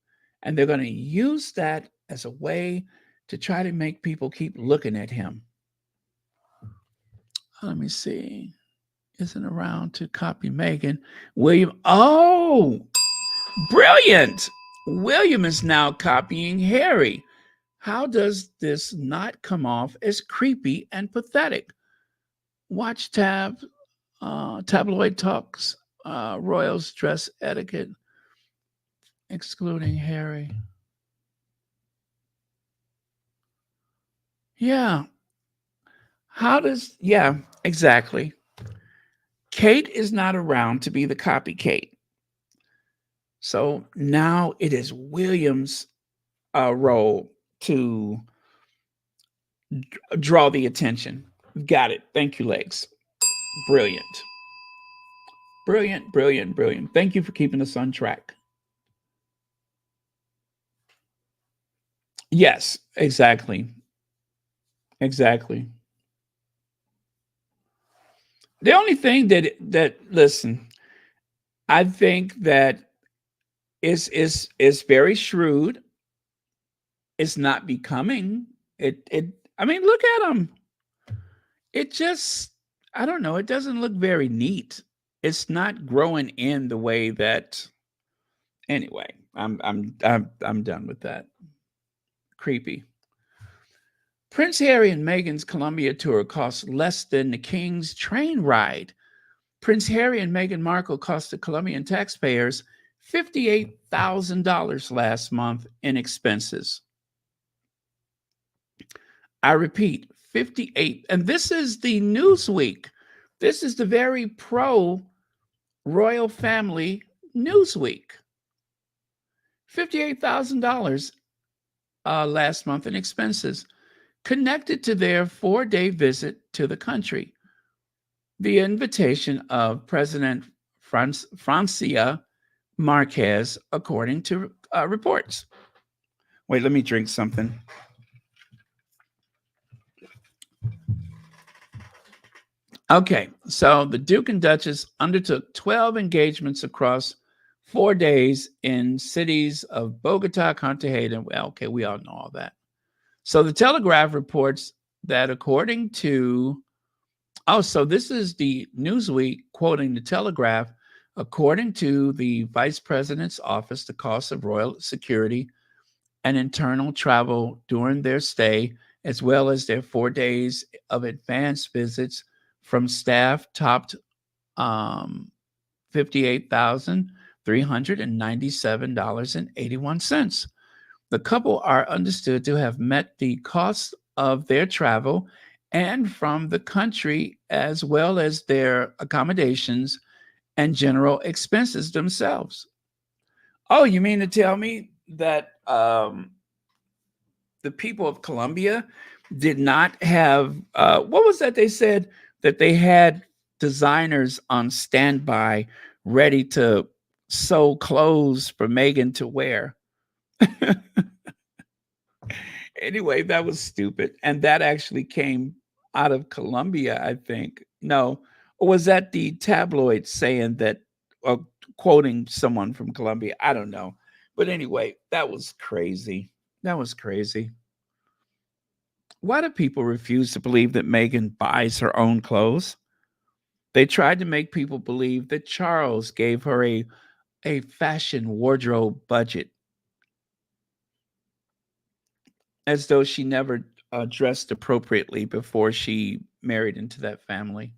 A: And they're going to use that as a way to try to make people keep looking at him. Let me see. Isn't around to copy Meghan. William. Oh, brilliant. William is now copying Harry. How does this not come off as creepy and pathetic? Watch tabloid talks, royals dress etiquette, excluding Harry. Yeah. Yeah, exactly. Kate is not around to be the copycat. So now it is William's role to draw the attention. Got it. Thank you, Legs. Brilliant. Brilliant, brilliant, brilliant. Thank you for keeping us on track. Yes, exactly. Exactly. The only thing that listen, I think that is very shrewd. It's not becoming. I mean, look at him. It just, I don't know, it doesn't look very neat. It's not growing in the way that anyway, I'm done with that. Creepy. Prince Harry and Meghan's Colombia tour cost less than the King's train ride. Prince Harry and Meghan Markle cost the Colombian taxpayers $58,000 last month in expenses. I repeat, 58. And this is the Newsweek. This is the very pro royal family Newsweek. $58,000 last month in expenses connected to their 4-day visit to the country. The invitation of President Francia Marquez, according to reports. Wait, let me drink something. Okay, so the Duke and Duchess undertook 12 engagements across 4 days in cities of Bogota, Cartagena. Well, okay, we all know all that. So the Telegraph reports that according to, so this is the Newsweek quoting the Telegraph. According to the Vice President's office, the cost of royal security and internal travel during their stay, as well as their 4 days of advanced visits from staff, topped $58,397.81. The couple are understood to have met the cost of their travel and from the country, as well as their accommodations and general expenses themselves. Oh, you mean to tell me that the people of Colombia did not have, what was that they said? That they had designers on standby ready to sew clothes for Meghan to wear. Anyway, that was stupid. And that actually came out of Colombia, I think. No, or was that the tabloid saying that, or quoting someone from Colombia? I don't know. But anyway, that was crazy. That was crazy. Why do people refuse to believe that Meghan buys her own clothes? They tried to make people believe that Charles gave her a fashion wardrobe budget. as though she never dressed appropriately before she married into that family.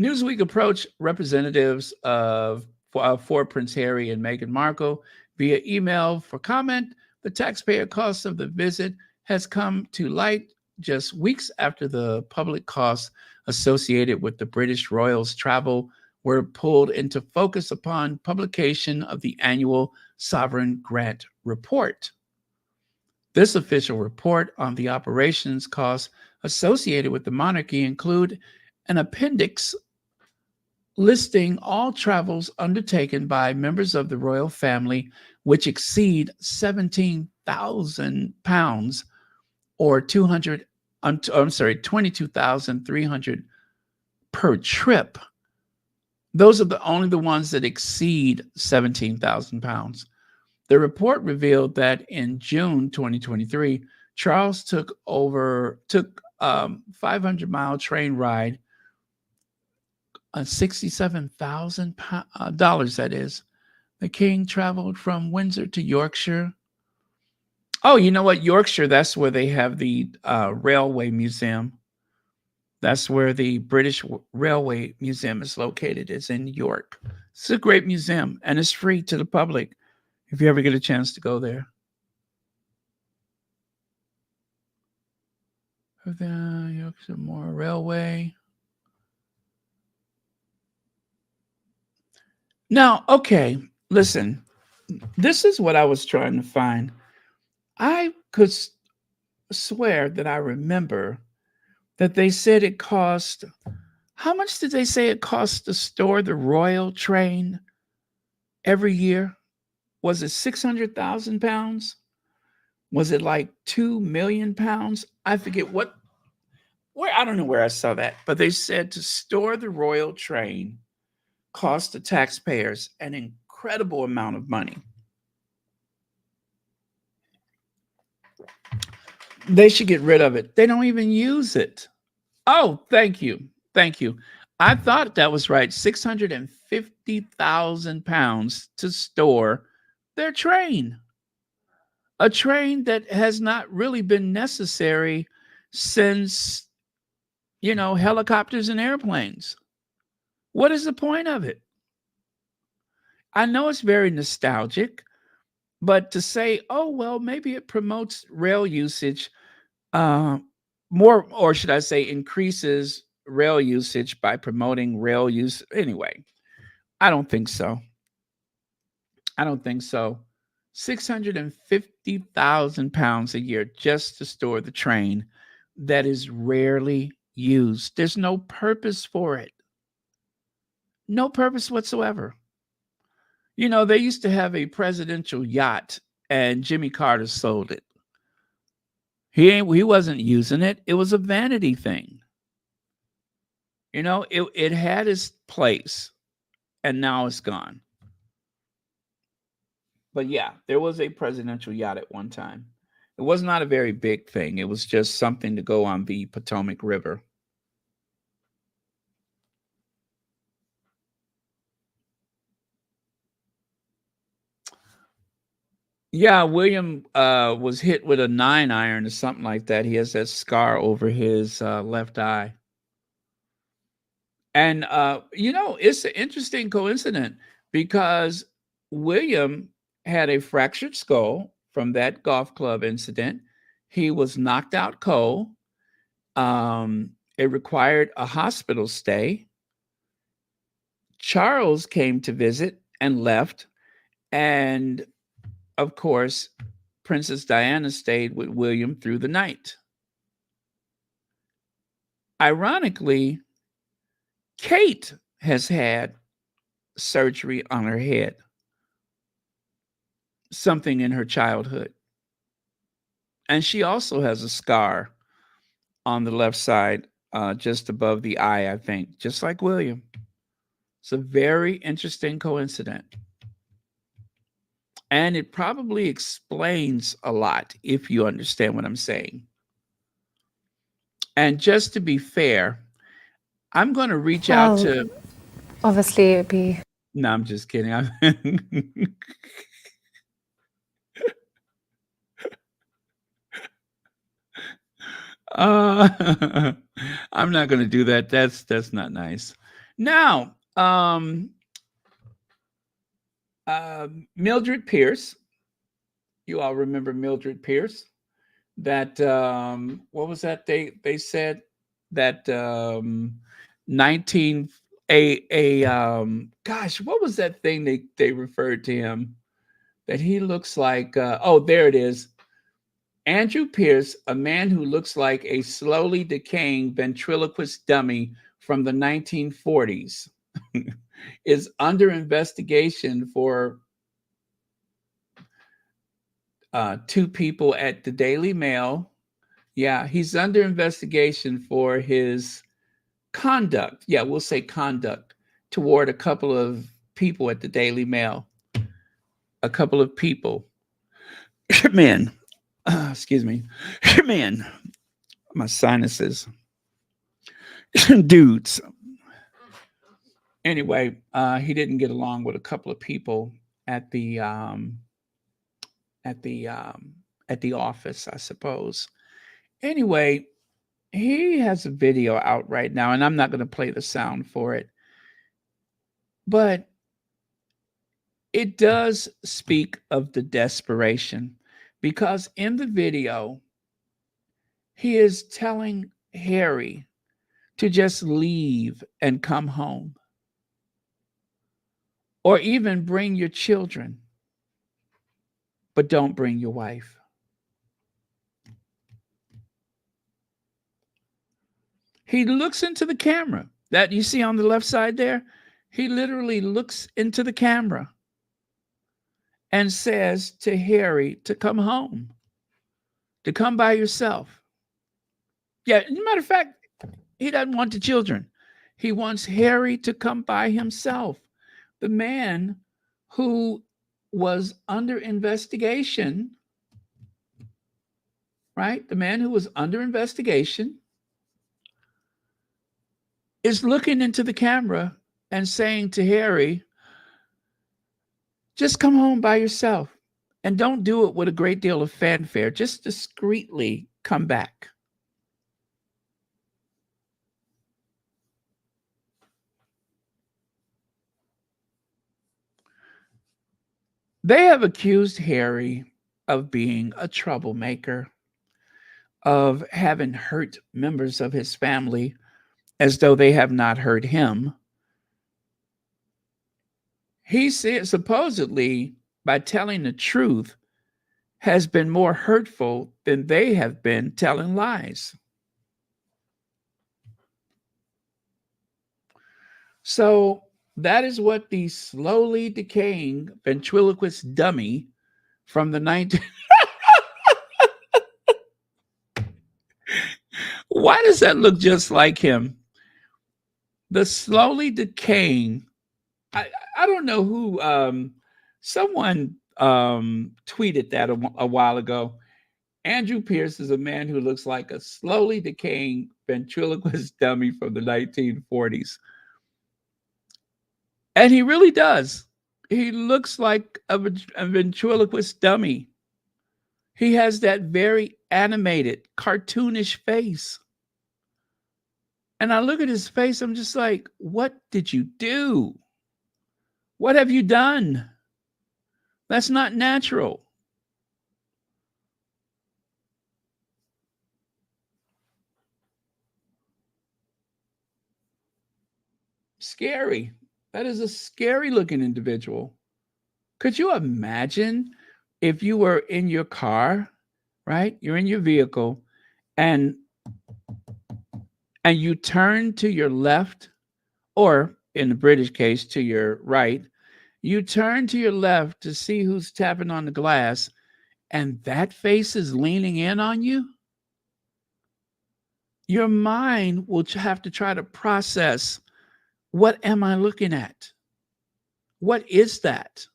A: Newsweek approached representatives for Prince Harry and Meghan Markle via email for comment. The taxpayer cost of the visit has come to light just weeks after the public costs associated with the British royals' travel were pulled into focus upon publication of the annual Sovereign Grant Report. This official report on the operations costs associated with the monarchy include an appendix listing all travels undertaken by members of the royal family which exceed £17,000 or 22,300 per trip. Those are only the ones that exceed £17,000. The report revealed that in June 2023, Charles took 500-mile train ride, $67,000. That is. The king traveled from Windsor to Yorkshire. Oh, you know what? Yorkshire, that's where they have the railway museum. That's where the British Railway Museum is located. It's in York. It's a great museum, and it's free to the public if you ever get a chance to go there. The Yorkshire Moor Railway. Now, okay, listen. This is what I was trying to find. I could swear that I remember that they said it cost, how much did they say it cost to store the royal train every year? Was it £600,000? Was it like £2 million? I forget where, I don't know where I saw that, but they said to store the royal train cost the taxpayers an incredible amount of money. They should get rid of it. They don't even use it. Oh, thank you. Thank you. I thought that was right. £650,000 to store their train. A train that has not really been necessary since, helicopters and airplanes. What is the point of it? I know it's very nostalgic, but to say, oh, well, maybe it promotes rail usage more, or should I say increases rail usage by promoting rail use. Anyway, I don't think so. £650,000 a year just to store the train that is rarely used. There's no purpose for it. No purpose whatsoever. They used to have a presidential yacht and Jimmy Carter sold it. He wasn't using it. It was a vanity thing. It had its place and now it's gone. But yeah, there was a presidential yacht at one time. It was not a very big thing. It was just something to go on the Potomac River. Yeah, William was hit with a 9-iron or something like that. He has that scar over his left eye. And, it's an interesting coincidence because William had a fractured skull from that golf club incident. He was knocked out cold. It required a hospital stay. Charles came to visit and left. And of course, Princess Diana stayed with William through the night. Ironically, Kate has had surgery on her head, something in her childhood. And she also has a scar on the left side, just above the eye, I think, just like William. It's a very interesting coincidence. And it probably explains a lot if you understand what I'm saying. And just to be fair, I'm going to reach out to...
B: Obviously, it'd be...
A: No, I'm just kidding. I'm not going to do that. That's not nice. Now, Mildred Pierce. You all remember Mildred Pierce? That what was that they said that 19 a gosh, what was that thing they referred to him that he looks like oh, there it is. Andrew Pierce, a man who looks like a slowly decaying ventriloquist dummy from the 1940s, is under investigation for two people at the Daily Mail. Yeah, he's under investigation for his conduct. Yeah, we'll say conduct toward a couple of people at the Daily Mail. A couple of people. Men. Excuse me. Men. My sinuses. Dudes. Anyway, he didn't get along with a couple of people at the office, I suppose. Anyway, he has a video out right now, and I'm not going to play the sound for it, but it does speak of the desperation, because in the video, he is telling Harry to just leave and come home, or even bring your children, but don't bring your wife. He looks into the camera that you see on the left side there. He literally looks into the camera and says to Harry to come home, to come by yourself. Yeah, as a matter of fact, he doesn't want the children. He wants Harry to come by himself. The man who was under investigation, right? The man who was under investigation is looking into the camera and saying to Harry, just come home by yourself, and don't do it with a great deal of fanfare. Just discreetly come back. They have accused Harry of being a troublemaker, of having hurt members of his family as though they have not hurt him. He said, supposedly, by telling the truth, has been more hurtful than they have been telling lies. So that is what the slowly decaying ventriloquist dummy from the 19... Why does that look just like him? The slowly decaying... I don't know who... someone tweeted that a while ago. Andrew Pierce is a man who looks like a slowly decaying ventriloquist dummy from the 1940s. And he really does. He looks like a ventriloquist dummy. He has that very animated, cartoonish face. And I look at his face, I'm just like, what did you do? What have you done? That's not natural. Scary. That is a scary looking individual. Could you imagine if you were in your car, right? You're in your vehicle and you turn to your left, or in the British case, to your right. You turn to your left to see who's tapping on the glass, and that face is leaning in on you. Your mind will have to try to process, what am I looking at? What is that?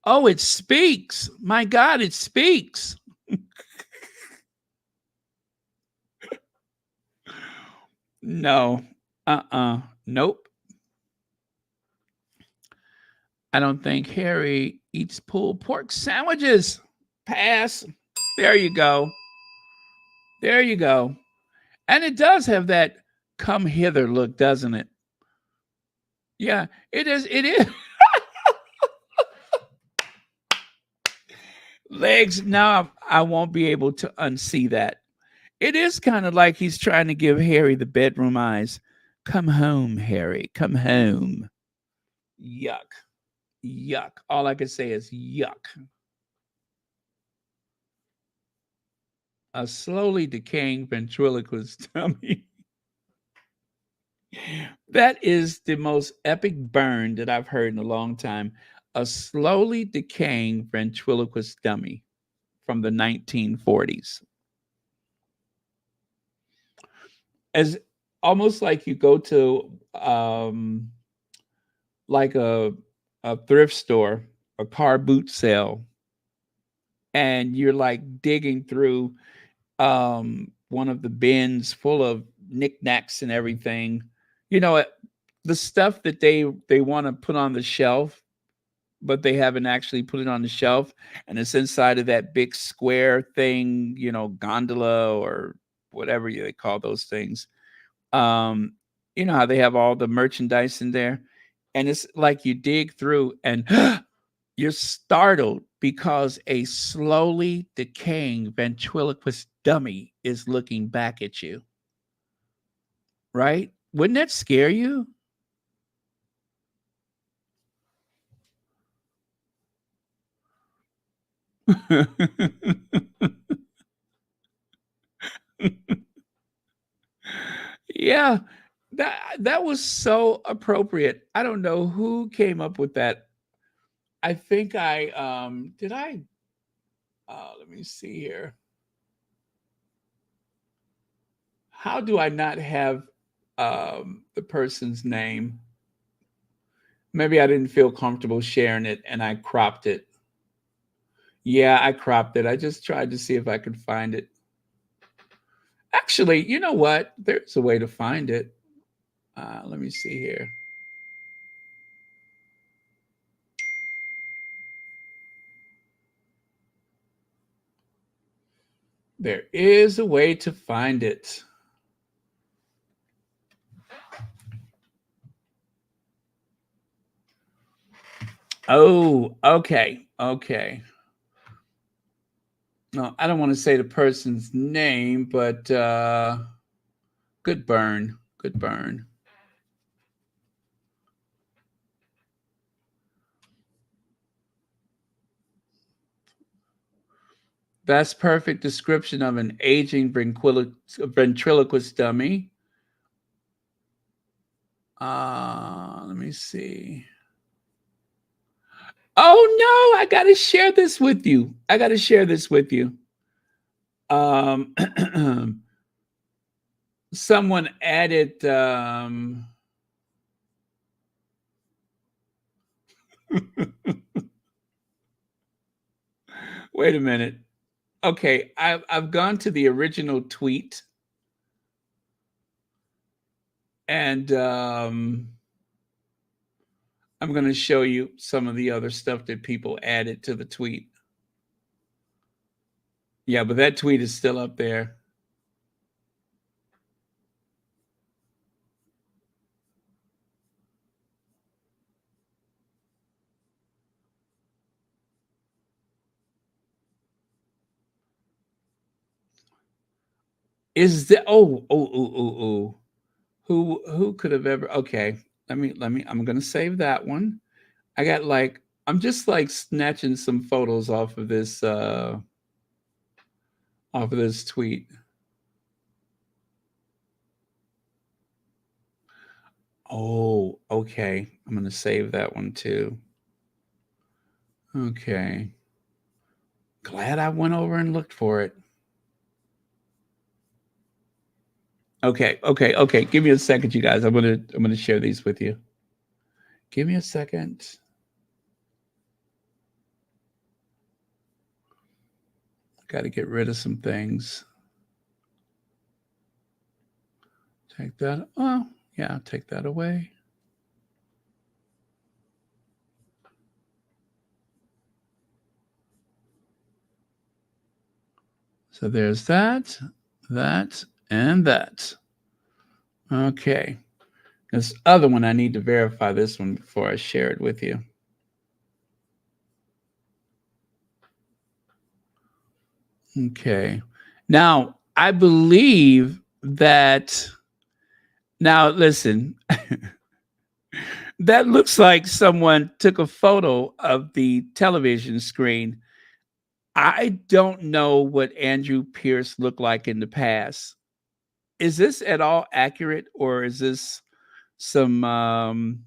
A: Oh, it speaks. My God, it speaks. No. Nope. I don't think Harry eats pulled pork sandwiches. Pass. There you go. There you go. And it does have that come hither look, doesn't it? Yeah, it is. It is. Legs. Now I won't be able to unsee that. It is kind of like he's trying to give Harry the bedroom eyes. Come home, Harry. Come home. Yuck. Yuck. All I can say is yuck. A slowly decaying ventriloquist dummy. That is the most epic burn that I've heard in a long time. A slowly decaying ventriloquist dummy from the 1940s. As almost like you go to like a thrift store, a car boot sale, and you're like digging through one of the bins full of knickknacks and everything. You know, the stuff that they want to put on the shelf, but they haven't actually put it on the shelf, and it's inside of that big square thing, you know, gondola or whatever they call those things. You know how they have all the merchandise in there, and it's like you dig through and you're startled because a slowly decaying ventriloquist dummy is looking back at you. Right? Wouldn't that scare you? Yeah, that was so appropriate. I don't know who came up with that. I think I did I let me see here. How do I not have the person's name? Maybe I didn't feel comfortable sharing it and I cropped it. Yeah, I cropped it. I just tried to see if I could find it. Actually, you know what? There's a way to find it. Let me see here. There is a way to find it. Oh, okay. Okay. No, I don't want to say the person's name, but good burn. Good burn. That's perfect description of an aging ventriloquist dummy. Let me see. Oh no, I gotta share this with you. I gotta share this with you. Someone added wait a minute. Okay, I've gone to the original tweet and I'm going to show you some of the other stuff that people added to the tweet. Yeah, but that tweet is still up there. Is that who could have ever okay, let me I'm gonna save that one. I got like I'm just like snatching some photos off of this tweet. Oh, okay. I'm gonna save that one too. Okay. Glad I went over and looked for it. Okay. Give me a second, you guys. I'm gonna share these with you. Give me a second. Got to get rid of some things. Take that. Oh, yeah, take that away. So there's that. that, and that. Okay. This other one, I need to verify this one before I share it with you. Okay. Now, I believe that. Now, listen, that looks like someone took a photo of the television screen. I don't know what Andrew Pierce looked like in the past. Is this at all accurate, or is this some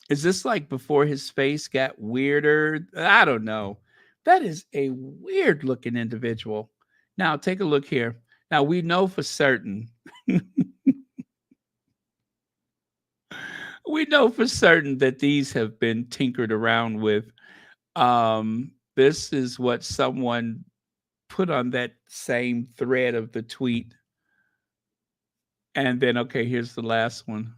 A: is this like before his face got weirder? I don't know. That is a weird looking individual. Now take a look here. Now we know for certain we know for certain that these have been tinkered around with. This is what someone put on that same thread of the tweet. And then, okay, here's the last one.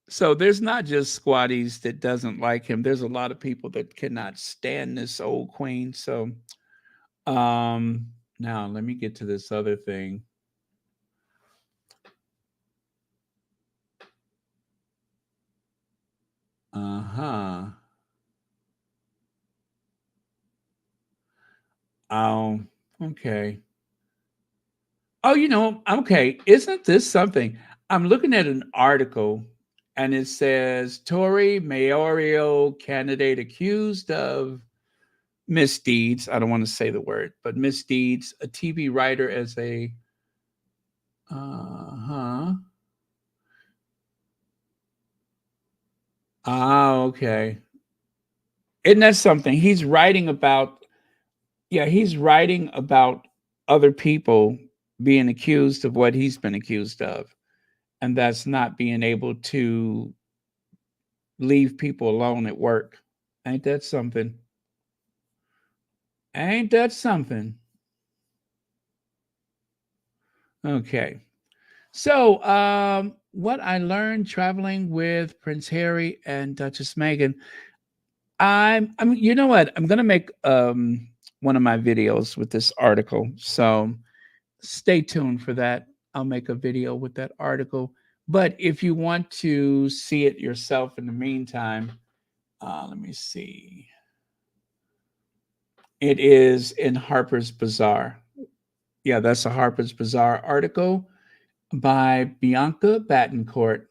A: So there's not just squatties that doesn't like him. There's a lot of people that cannot stand this old queen. So now let me get to this other thing. Uh-huh. Oh, okay. Oh, okay. Isn't this something? I'm looking at an article and it says Tory mayoral candidate accused of misdeeds. I don't want to say the word, but misdeeds. A TV writer as a okay. Isn't that something? He's writing about other people being accused of what he's been accused of. And that's not being able to leave people alone at work. Ain't that something? Ain't that something? Okay. So, what I learned traveling with Prince Harry and Duchess Meghan, you know what? I'm going to make one of my videos with this article. So stay tuned for that. I'll make a video with that article. But if you want to see it yourself in the meantime, let me see. It is in Harper's Bazaar. Yeah, that's a Harper's Bazaar article by Bianca Battencourt.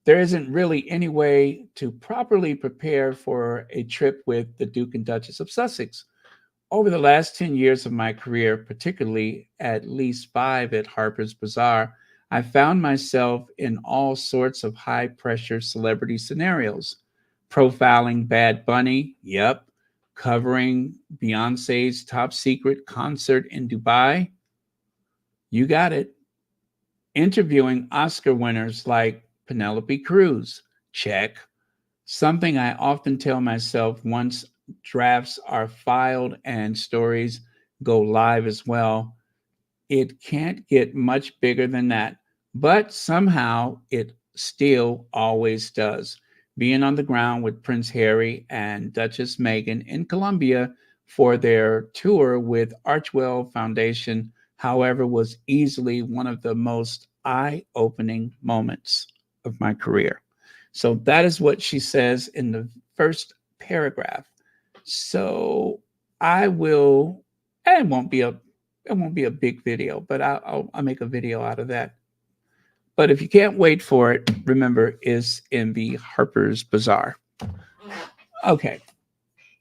A: There isn't really any way to properly prepare for a trip with the Duke and Duchess of Sussex. Over the last 10 years of my career, particularly at least 5 at Harper's Bazaar, I found myself in all sorts of high-pressure celebrity scenarios. Profiling Bad Bunny, yep. Covering Beyonce's top-secret concert in Dubai, you got it. Interviewing Oscar winners like Penelope Cruz, check. Something I often tell myself once drafts are filed and stories go live as well. It can't get much bigger than that, but somehow it still always does. Being on the ground with Prince Harry and Duchess Meghan in Colombia for their tour with Archwell Foundation, however, was easily one of the most eye-opening moments of my career. So that is what she says in the first paragraph. So I will, and it won't be a big video, but I'll make a video out of that. But if you can't wait for it, remember, it's in the Harper's Bazaar. Okay,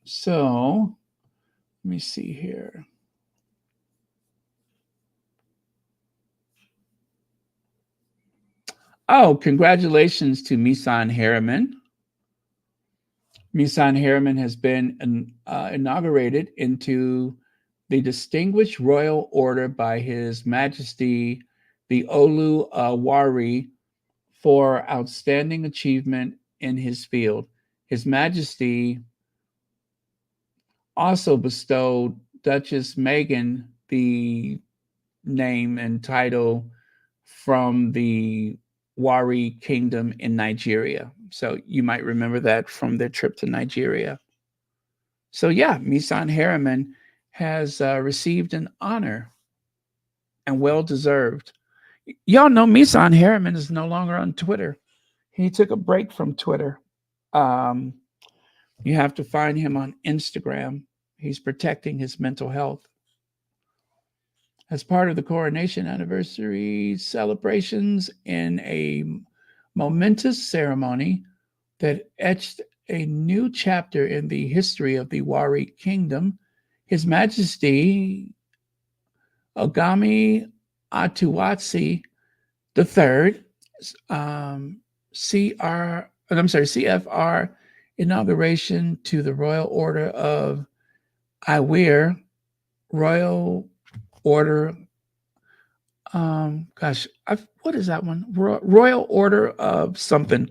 A: so let me see here. Oh, congratulations to Misan Harriman. Misan Harriman has been inaugurated into the Distinguished Royal Order by His Majesty the Oluwari for outstanding achievement in his field. His Majesty also bestowed Duchess Meghan the name and title from the Wari Kingdom in Nigeria. So you might remember that from their trip to Nigeria. So yeah, Misan Harriman has received an honor and well deserved. Y'all know Misan Harriman is no longer on Twitter. He took a break from Twitter. You have to find him on Instagram. He's protecting his mental health. As part of the coronation anniversary celebrations in a momentous ceremony that etched a new chapter in the history of the Wari kingdom, His Majesty Ogami Atuwatsi III, CFR inauguration to the Royal Order of Iwear, Royal Order, what is that one? Royal Order of something.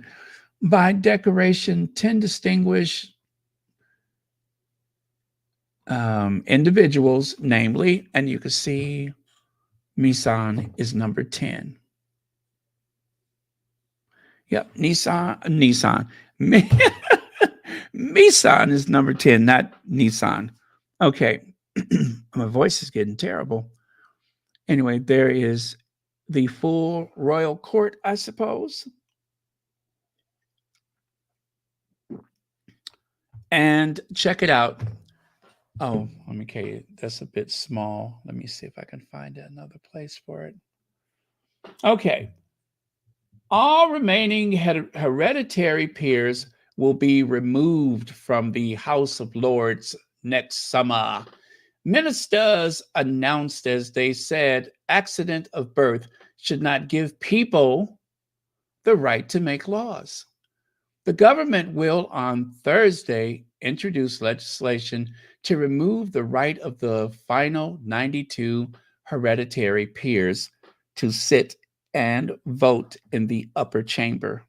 A: By decoration, 10 distinguished individuals, namely, and you can see Misan is number 10. Yep, Nissan. Misan is number 10, not Nissan. Okay, my voice is getting terrible. Anyway, there is the full royal court, I suppose. And check it out. Oh, okay, that's a bit small. Let me see if I can find another place for it. Okay. All remaining hereditary peers will be removed from the House of Lords next summer. Ministers announced, as they said, accident of birth should not give people the right to make laws. The government will, on Thursday, introduce legislation to remove the right of the final 92 hereditary peers to sit and vote in the upper chamber.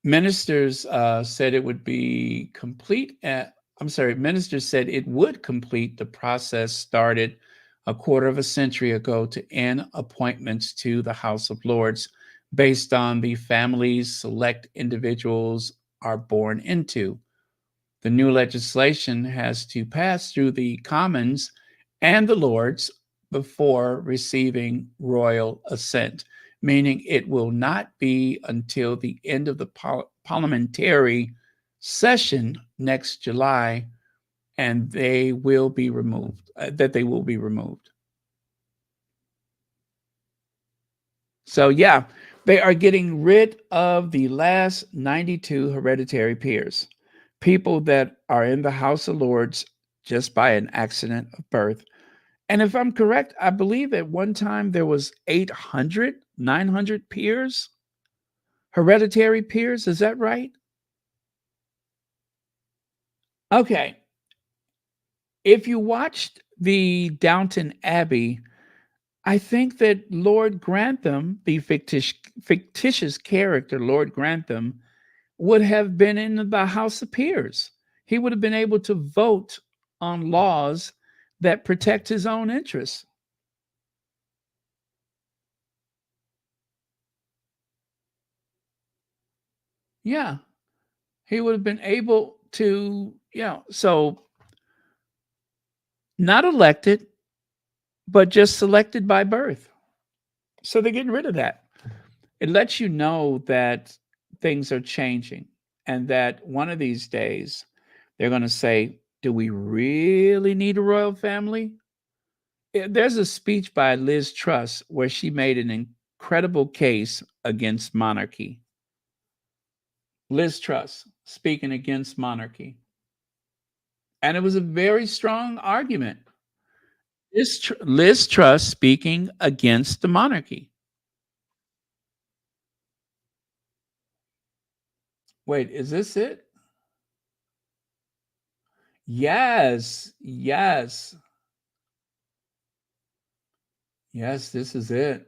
A: Ministers said it would be complete. Ministers said it would complete the process started a quarter of a century ago to end appointments to the House of Lords based on the families select individuals are born into. The new legislation has to pass through the Commons and the Lords before receiving royal assent, meaning it will not be until the end of the parliamentary session next July and they will be removed. So yeah, they are getting rid of the last 92 hereditary peers, people that are in the House of Lords just by an accident of birth. And if I'm correct, I believe at one time there was 900 peers, hereditary peers. Is that right? Okay. If you watched the Downton Abbey, I think that Lord Grantham, the fictitious character, Lord Grantham, would have been in the House of Peers. He would have been able to vote on laws that protect his own interests. Yeah, he would have been able to, so not elected, but just selected by birth. So they're getting rid of that. It lets you know that things are changing and that one of these days they're going to say, do we really need a royal family? There's a speech by Liz Truss where she made an incredible case against monarchy. Liz Truss speaking against monarchy. And it was a very strong argument. Liz Truss speaking against the monarchy. Wait, is this it? Yes, yes. Yes, this is it.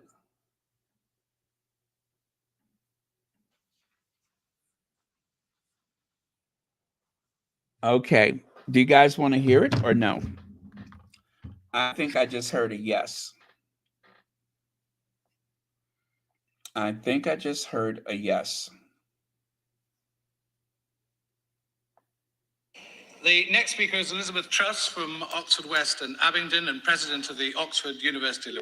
A: Okay. Do you guys want to hear it or no? I think I just heard a yes. I think I just heard a yes.
F: The next speaker is Elizabeth Truss from Oxford West and Abingdon and President of the Oxford University.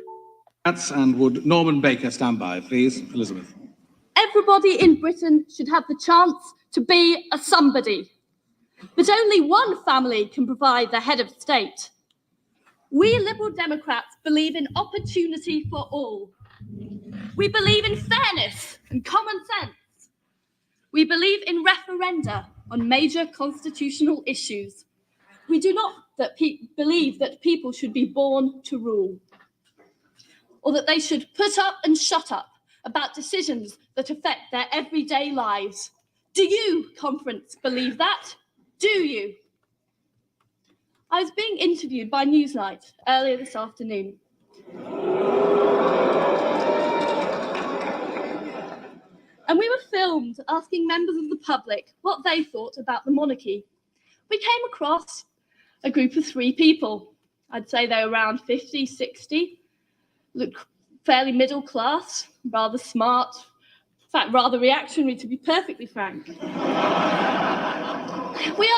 F: And would Norman Baker stand by, please, Elizabeth?
G: Everybody in Britain should have the chance to be a somebody, but only one family can provide the head of state. We Liberal Democrats believe in opportunity for all. We believe in fairness and common sense. We believe in referenda on major constitutional issues. We do not believe that people should be born to rule, or that they should put up and shut up about decisions that affect their everyday lives. Do you, conference, believe that? Do you? I was being interviewed by Newsnight earlier this afternoon. And we were filmed asking members of the public what they thought about the monarchy. We came across a group of 3 people. I'd say they were around 50, 60, looked fairly middle class, rather smart, in fact, rather reactionary, to be perfectly frank. We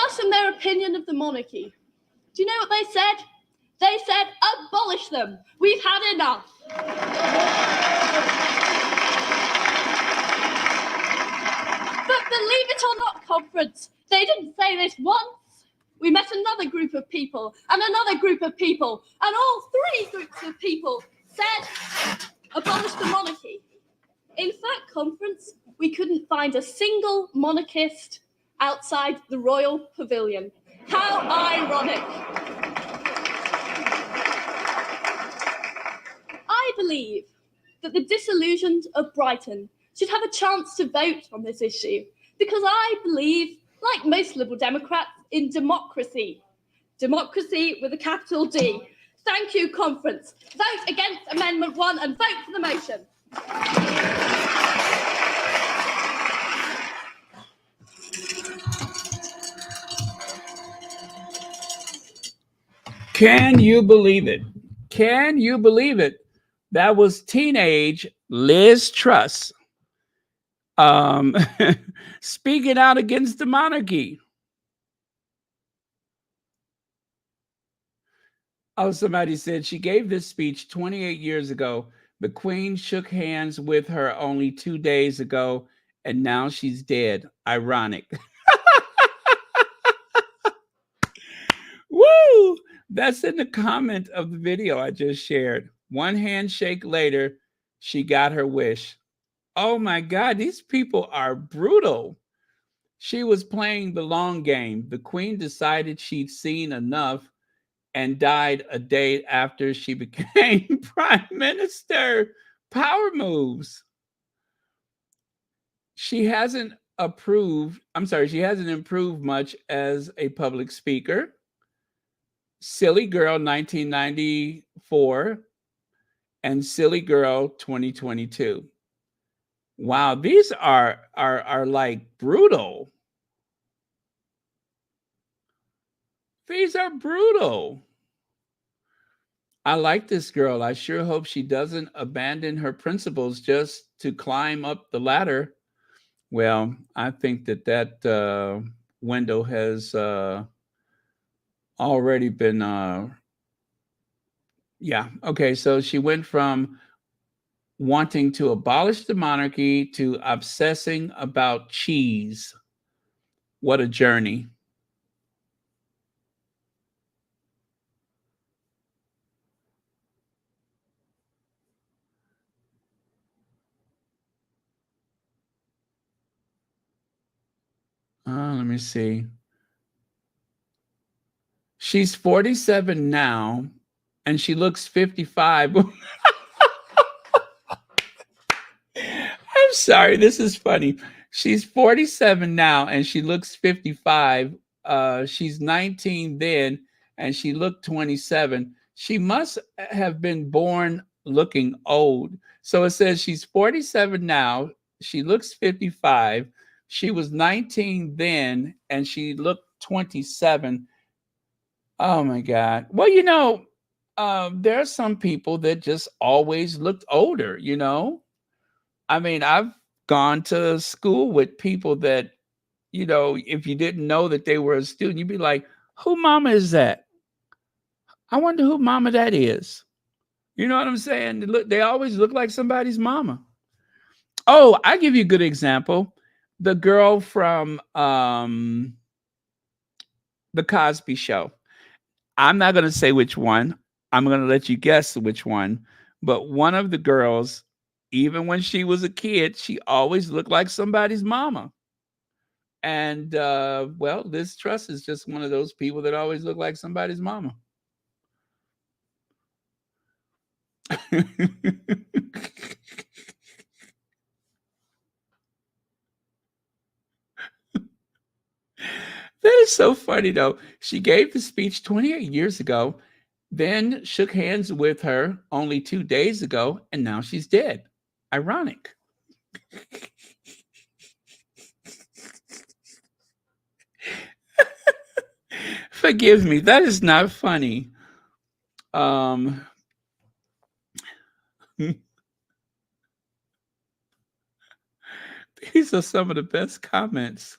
G: asked them their opinion of the monarchy. Do you know what they said? They said, abolish them. We've had enough. But believe it or not, conference, they didn't say this once. We met another group of people and another group of people, and all 3 groups of people said, abolish the monarchy. In fact, conference, we couldn't find a single monarchist outside the Royal Pavilion. How ironic. I believe that the disillusioned of Brighton should have a chance to vote on this issue, because I believe, like most Liberal Democrats, in democracy. Democracy with a capital D. Thank you, conference. Vote against Amendment 1 and vote for the motion.
A: Can you believe it? Can you believe it? That was teenage Liz Truss speaking out against the monarchy. Oh, somebody said she gave this speech 28 years ago. The Queen shook hands with her only 2 days ago, and now she's dead. Ironic. Woo! That's in the comment of the video I just shared. 1 handshake later, she got her wish. Oh my God, these people are brutal. She was playing the long game. The Queen decided she'd seen enough and died a day after she became prime minister. Power moves. She hasn't improved much as a public speaker. Silly Girl 1994 and Silly Girl 2022. Wow, these are like brutal. These are brutal. I like this girl. I sure hope she doesn't abandon her principles just to climb up the ladder. Well, I think that window has already been, yeah. Okay, so she went from wanting to abolish the monarchy to obsessing about cheese. What a journey. Let me see. She's 47 now, and she looks 55. I'm sorry, this is funny. She's 47 now, and she looks 55. She's 19 then, and she looked 27. She must have been born looking old. So it says she's 47 now. She looks 55. She was 19 then, and she looked 27. Oh my God. Well, there are some people that just always looked older, I mean, I've gone to school with people that you know, if you didn't know that they were a student, you'd be like, who mama is that? I wonder who mama that is. You know what I'm saying? They always look like somebody's mama. Oh, I give you a good example. The girl from the Cosby Show. I'm not going to say which one. I'm going to let you guess which one. But one of the girls, even when she was a kid, she always looked like somebody's mama. And well, Liz Truss is just one of those people that always look like somebody's mama. That is so funny, though. She gave the speech 28 years ago, then shook hands with her only 2 days ago, and now she's dead. Ironic. Forgive me, that is not funny. These are some of the best comments.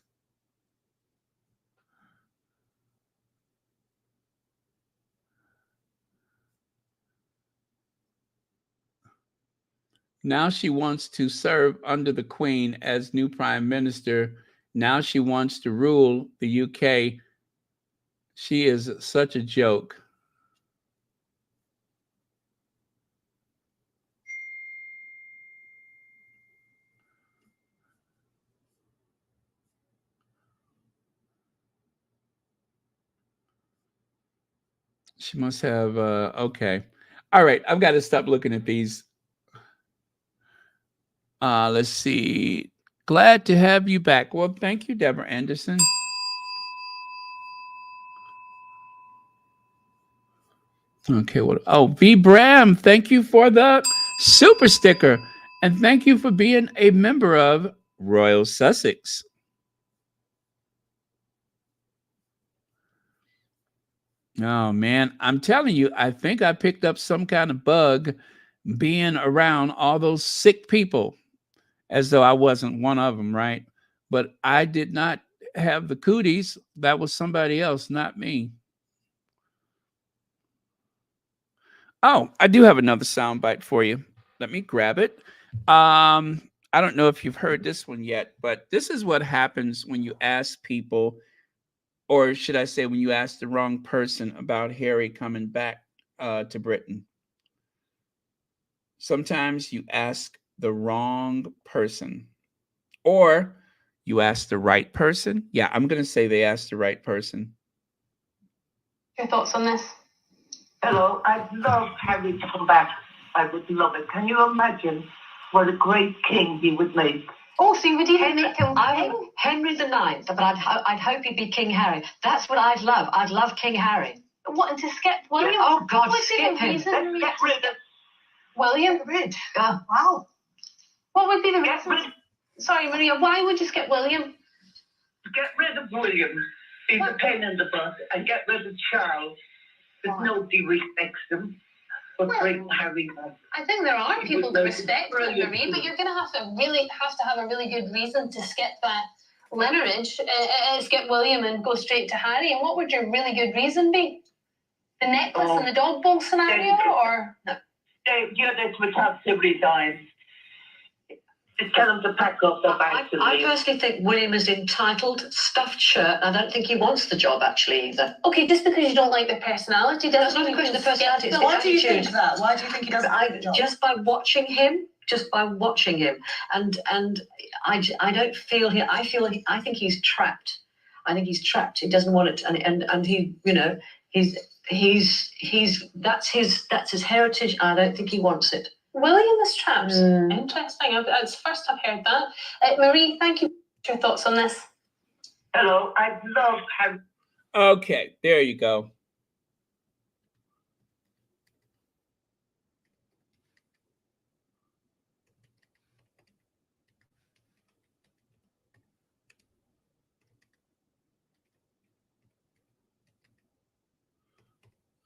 A: Now she wants to serve under the Queen as new Prime Minister. Now she wants to rule the UK. She is such a joke. She must have, okay. All right, I've got to stop looking at these. Let's see. Glad to have you back. Well, thank you, Deborah Anderson. Okay, well, oh, V. Bram, thank you for the super sticker. And thank you for being a member of Royal Sussex. Oh, man, I'm telling you, I think I picked up some kind of bug being around all those sick people, as though I wasn't one of them, right? But I did not have the cooties. That was somebody else, not me. Oh, I do have another soundbite for you. Let me grab it. I don't know if you've heard this one yet, but this is what happens when you ask people, or should I say, when you ask the wrong person about Harry coming back to Britain. Sometimes you ask the wrong person, or you ask the right person. Yeah, I'm going to say they asked the right person.
H: Your thoughts on this?
I: Hello, I'd love Harry to come back. I would love it. Can you imagine what a great king he would make?
H: Oh, so you would even make him king?
J: Henry the Ninth, but I'd hope he'd be King Harry. That's what I'd love. I'd love King Harry.
H: What, and to skip William?
J: Oh, God,
H: What would be
J: skip
H: the
J: him.
H: reason
I: Get rid of
H: William?
I: wow.
H: What would be the
I: Get
H: reason?
I: rid,
H: Sorry, Maria, why would you skip William?
I: get rid of William. He's a pain in the butt. And get rid of Charles. Because nobody respects him. But bring Harry back.
H: I think there are people that respect
I: brilliant.
H: Marie, but you're going to have to have a really good reason to skip that lineage, skip William and go straight to Harry. And what would your really good reason be? The necklace and the dog bowl scenario, or no?
I: Yeah, that's what Sibley dies. Just tell him to pack up the bags.
J: I personally think William is entitled, stuffed shirt. I don't think he wants the job, actually, either.
H: Okay, just because you don't like the personality
J: That's
H: doesn't
J: not a
H: mean
J: question of
H: you
J: personality. It's
H: skip
J: the
H: the
J: Why do you think
H: attitude.
J: that? Why do you think he doesn't like the job? Just by watching him, and I don't feel he. I think he's trapped. I think he's trapped. He doesn't want it, and he, you know, he's that's his heritage. I don't think he wants it.
H: William is trapped. Interesting. It's the first I've heard that. Marie, thank you. Your thoughts on this?
I: Hello, I'd love Harry.
A: Okay, there you go.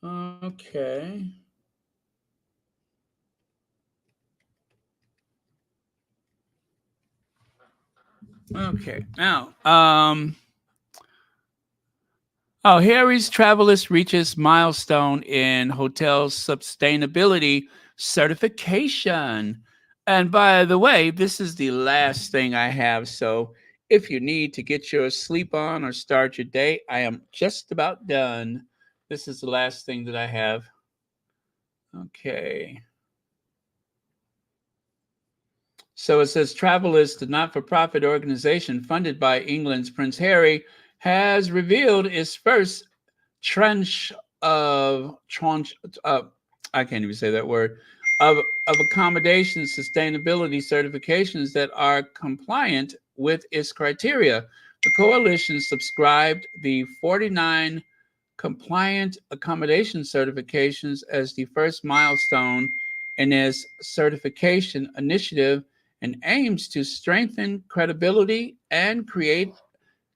A: Okay. Okay. Now, Harry's Travalyst reaches milestone in hotel sustainability certification. And by the way, this is the last thing I have. So if you need to get your sleep on or start your day, I am just about done. This is the last thing that I have. Okay. So it says Travalyst, the not-for-profit organization funded by England's Prince Harry, has revealed its first tranche of I can't even say that word of accommodation sustainability certifications that are compliant with its criteria. The coalition subscribed the 49 compliant accommodation certifications as the first milestone in its certification initiative and aims to strengthen credibility and create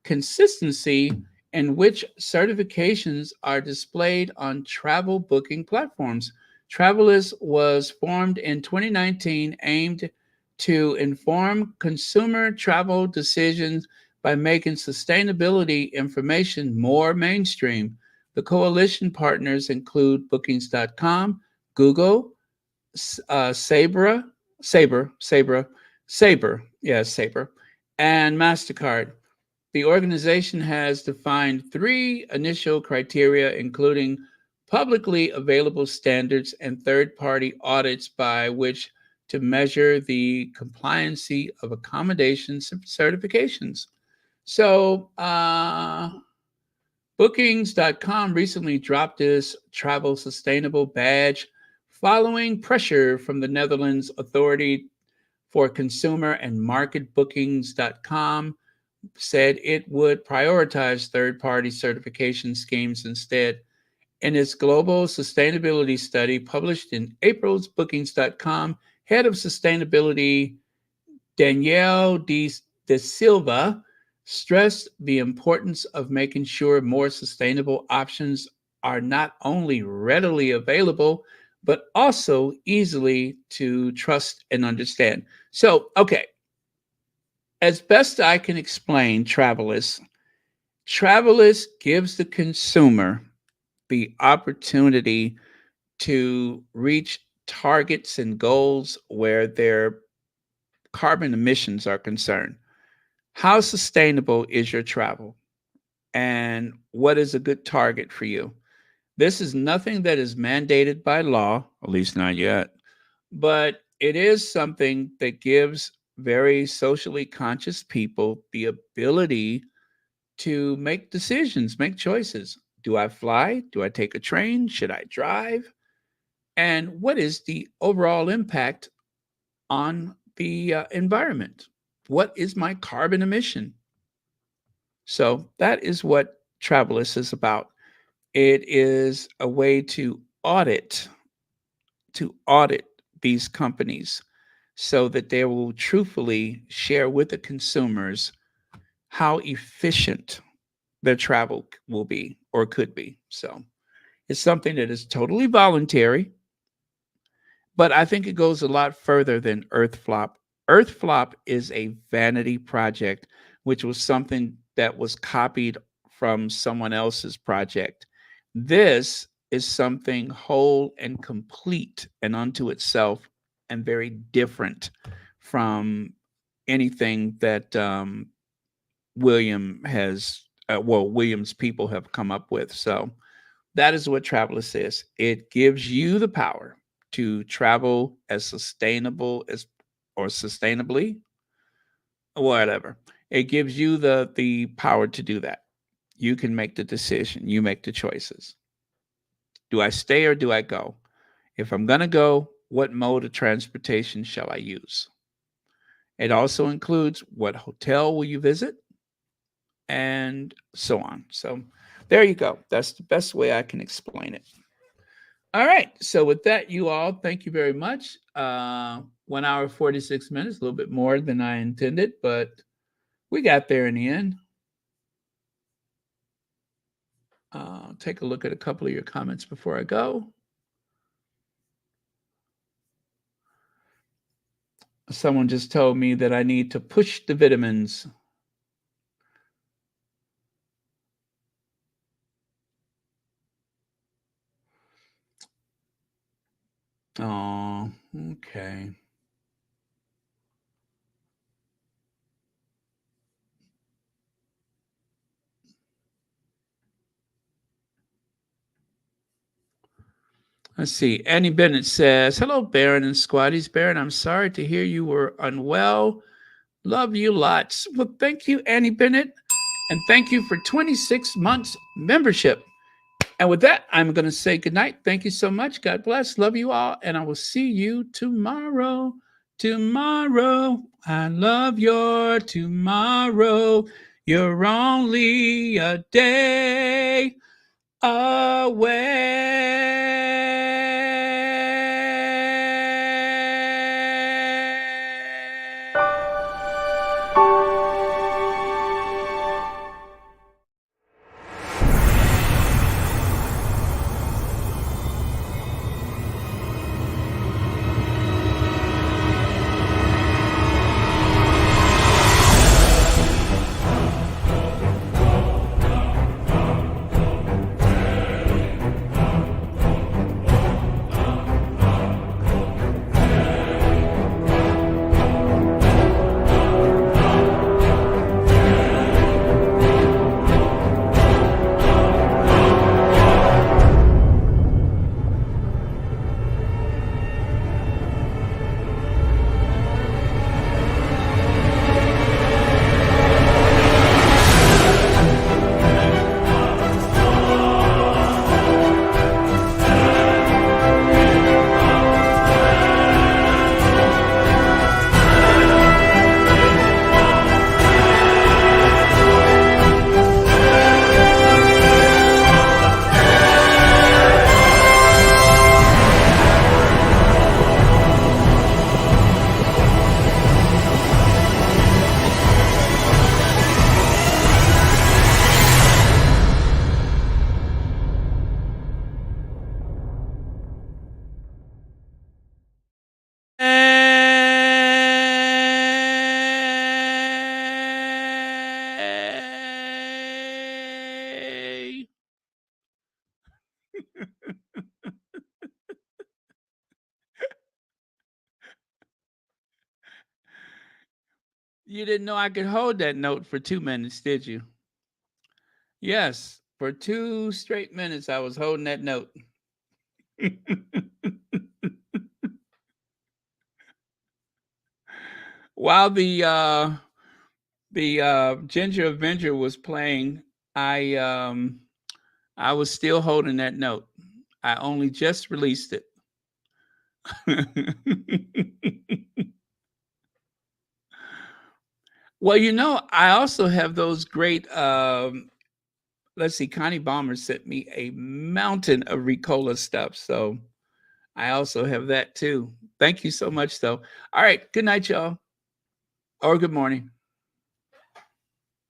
A: consistency in which certifications are displayed on travel booking platforms. Travalyst was formed in 2019, aimed to inform consumer travel decisions by making sustainability information more mainstream. The coalition partners include Bookings.com, Google, Sabre, and MasterCard. The organization has defined 3 initial criteria, including publicly available standards and third-party audits by which to measure the compliancy of accommodation certifications. So, Bookings.com recently dropped its travel sustainable badge following pressure from the Netherlands Authority for Consumer and Market. Bookings.com said it would prioritize third-party certification schemes instead. In its global sustainability study published in April's Bookings.com, head of sustainability Danielle de Silva stressed the importance of making sure more sustainable options are not only readily available, but also easily to trust and understand. So, okay, as best I can explain Travalyst gives the consumer the opportunity to reach targets and goals where their carbon emissions are concerned. How sustainable is your travel? And what is a good target for you? This is nothing that is mandated by law, at least not yet, but it is something that gives very socially conscious people the ability to make decisions, make choices. Do I fly? Do I take a train? Should I drive? And what is the overall impact on the environment? What is my carbon emission? So that is what Travalyst is about. It is a way to audit these companies so that they will truthfully share with the consumers how efficient their travel will be or could be. So it's something that is totally voluntary, but I think it goes a lot further than Earthflop. Earthflop is a vanity project, which was something that was copied from someone else's project. This is something whole and complete and unto itself and very different from anything that William's people have come up with. So that is what Travalyst is. It gives you the power to travel as sustainable as or sustainably, whatever. It gives you the power to do that. You can make the decision. You make the choices. Do I stay or do I go? If I'm going to go, what mode of transportation shall I use? It also includes what hotel will you visit and so on. So there you go. That's the best way I can explain it. All right. So with that, you all, thank you very much. 1 hour, 46 minutes, a little bit more than I intended, but we got there in the end. Take a look at a couple of your comments before I go. Someone just told me that I need to push the vitamins. Oh, okay. Let's see. Annie Bennett says, hello, Baron and Squatties. Baron, I'm sorry to hear you were unwell. Love you lots. Well, thank you, Annie Bennett. And thank you for 26 months membership. And with that, I'm going to say goodnight. Thank you so much. God bless. Love you all. And I will see you tomorrow. Tomorrow. I love your tomorrow. You're only a day You didn't know I could hold that note for 2 minutes, did you? Yes, for 2 straight minutes, I was holding that note. While the Ginger Avenger was playing, I was still holding that note. I only just released it. Well, you know, I also have those great. Let's see, Connie Balmer sent me a mountain of Ricola stuff, so I also have that too. Thank you so much, though. All right, good night, y'all, or good morning.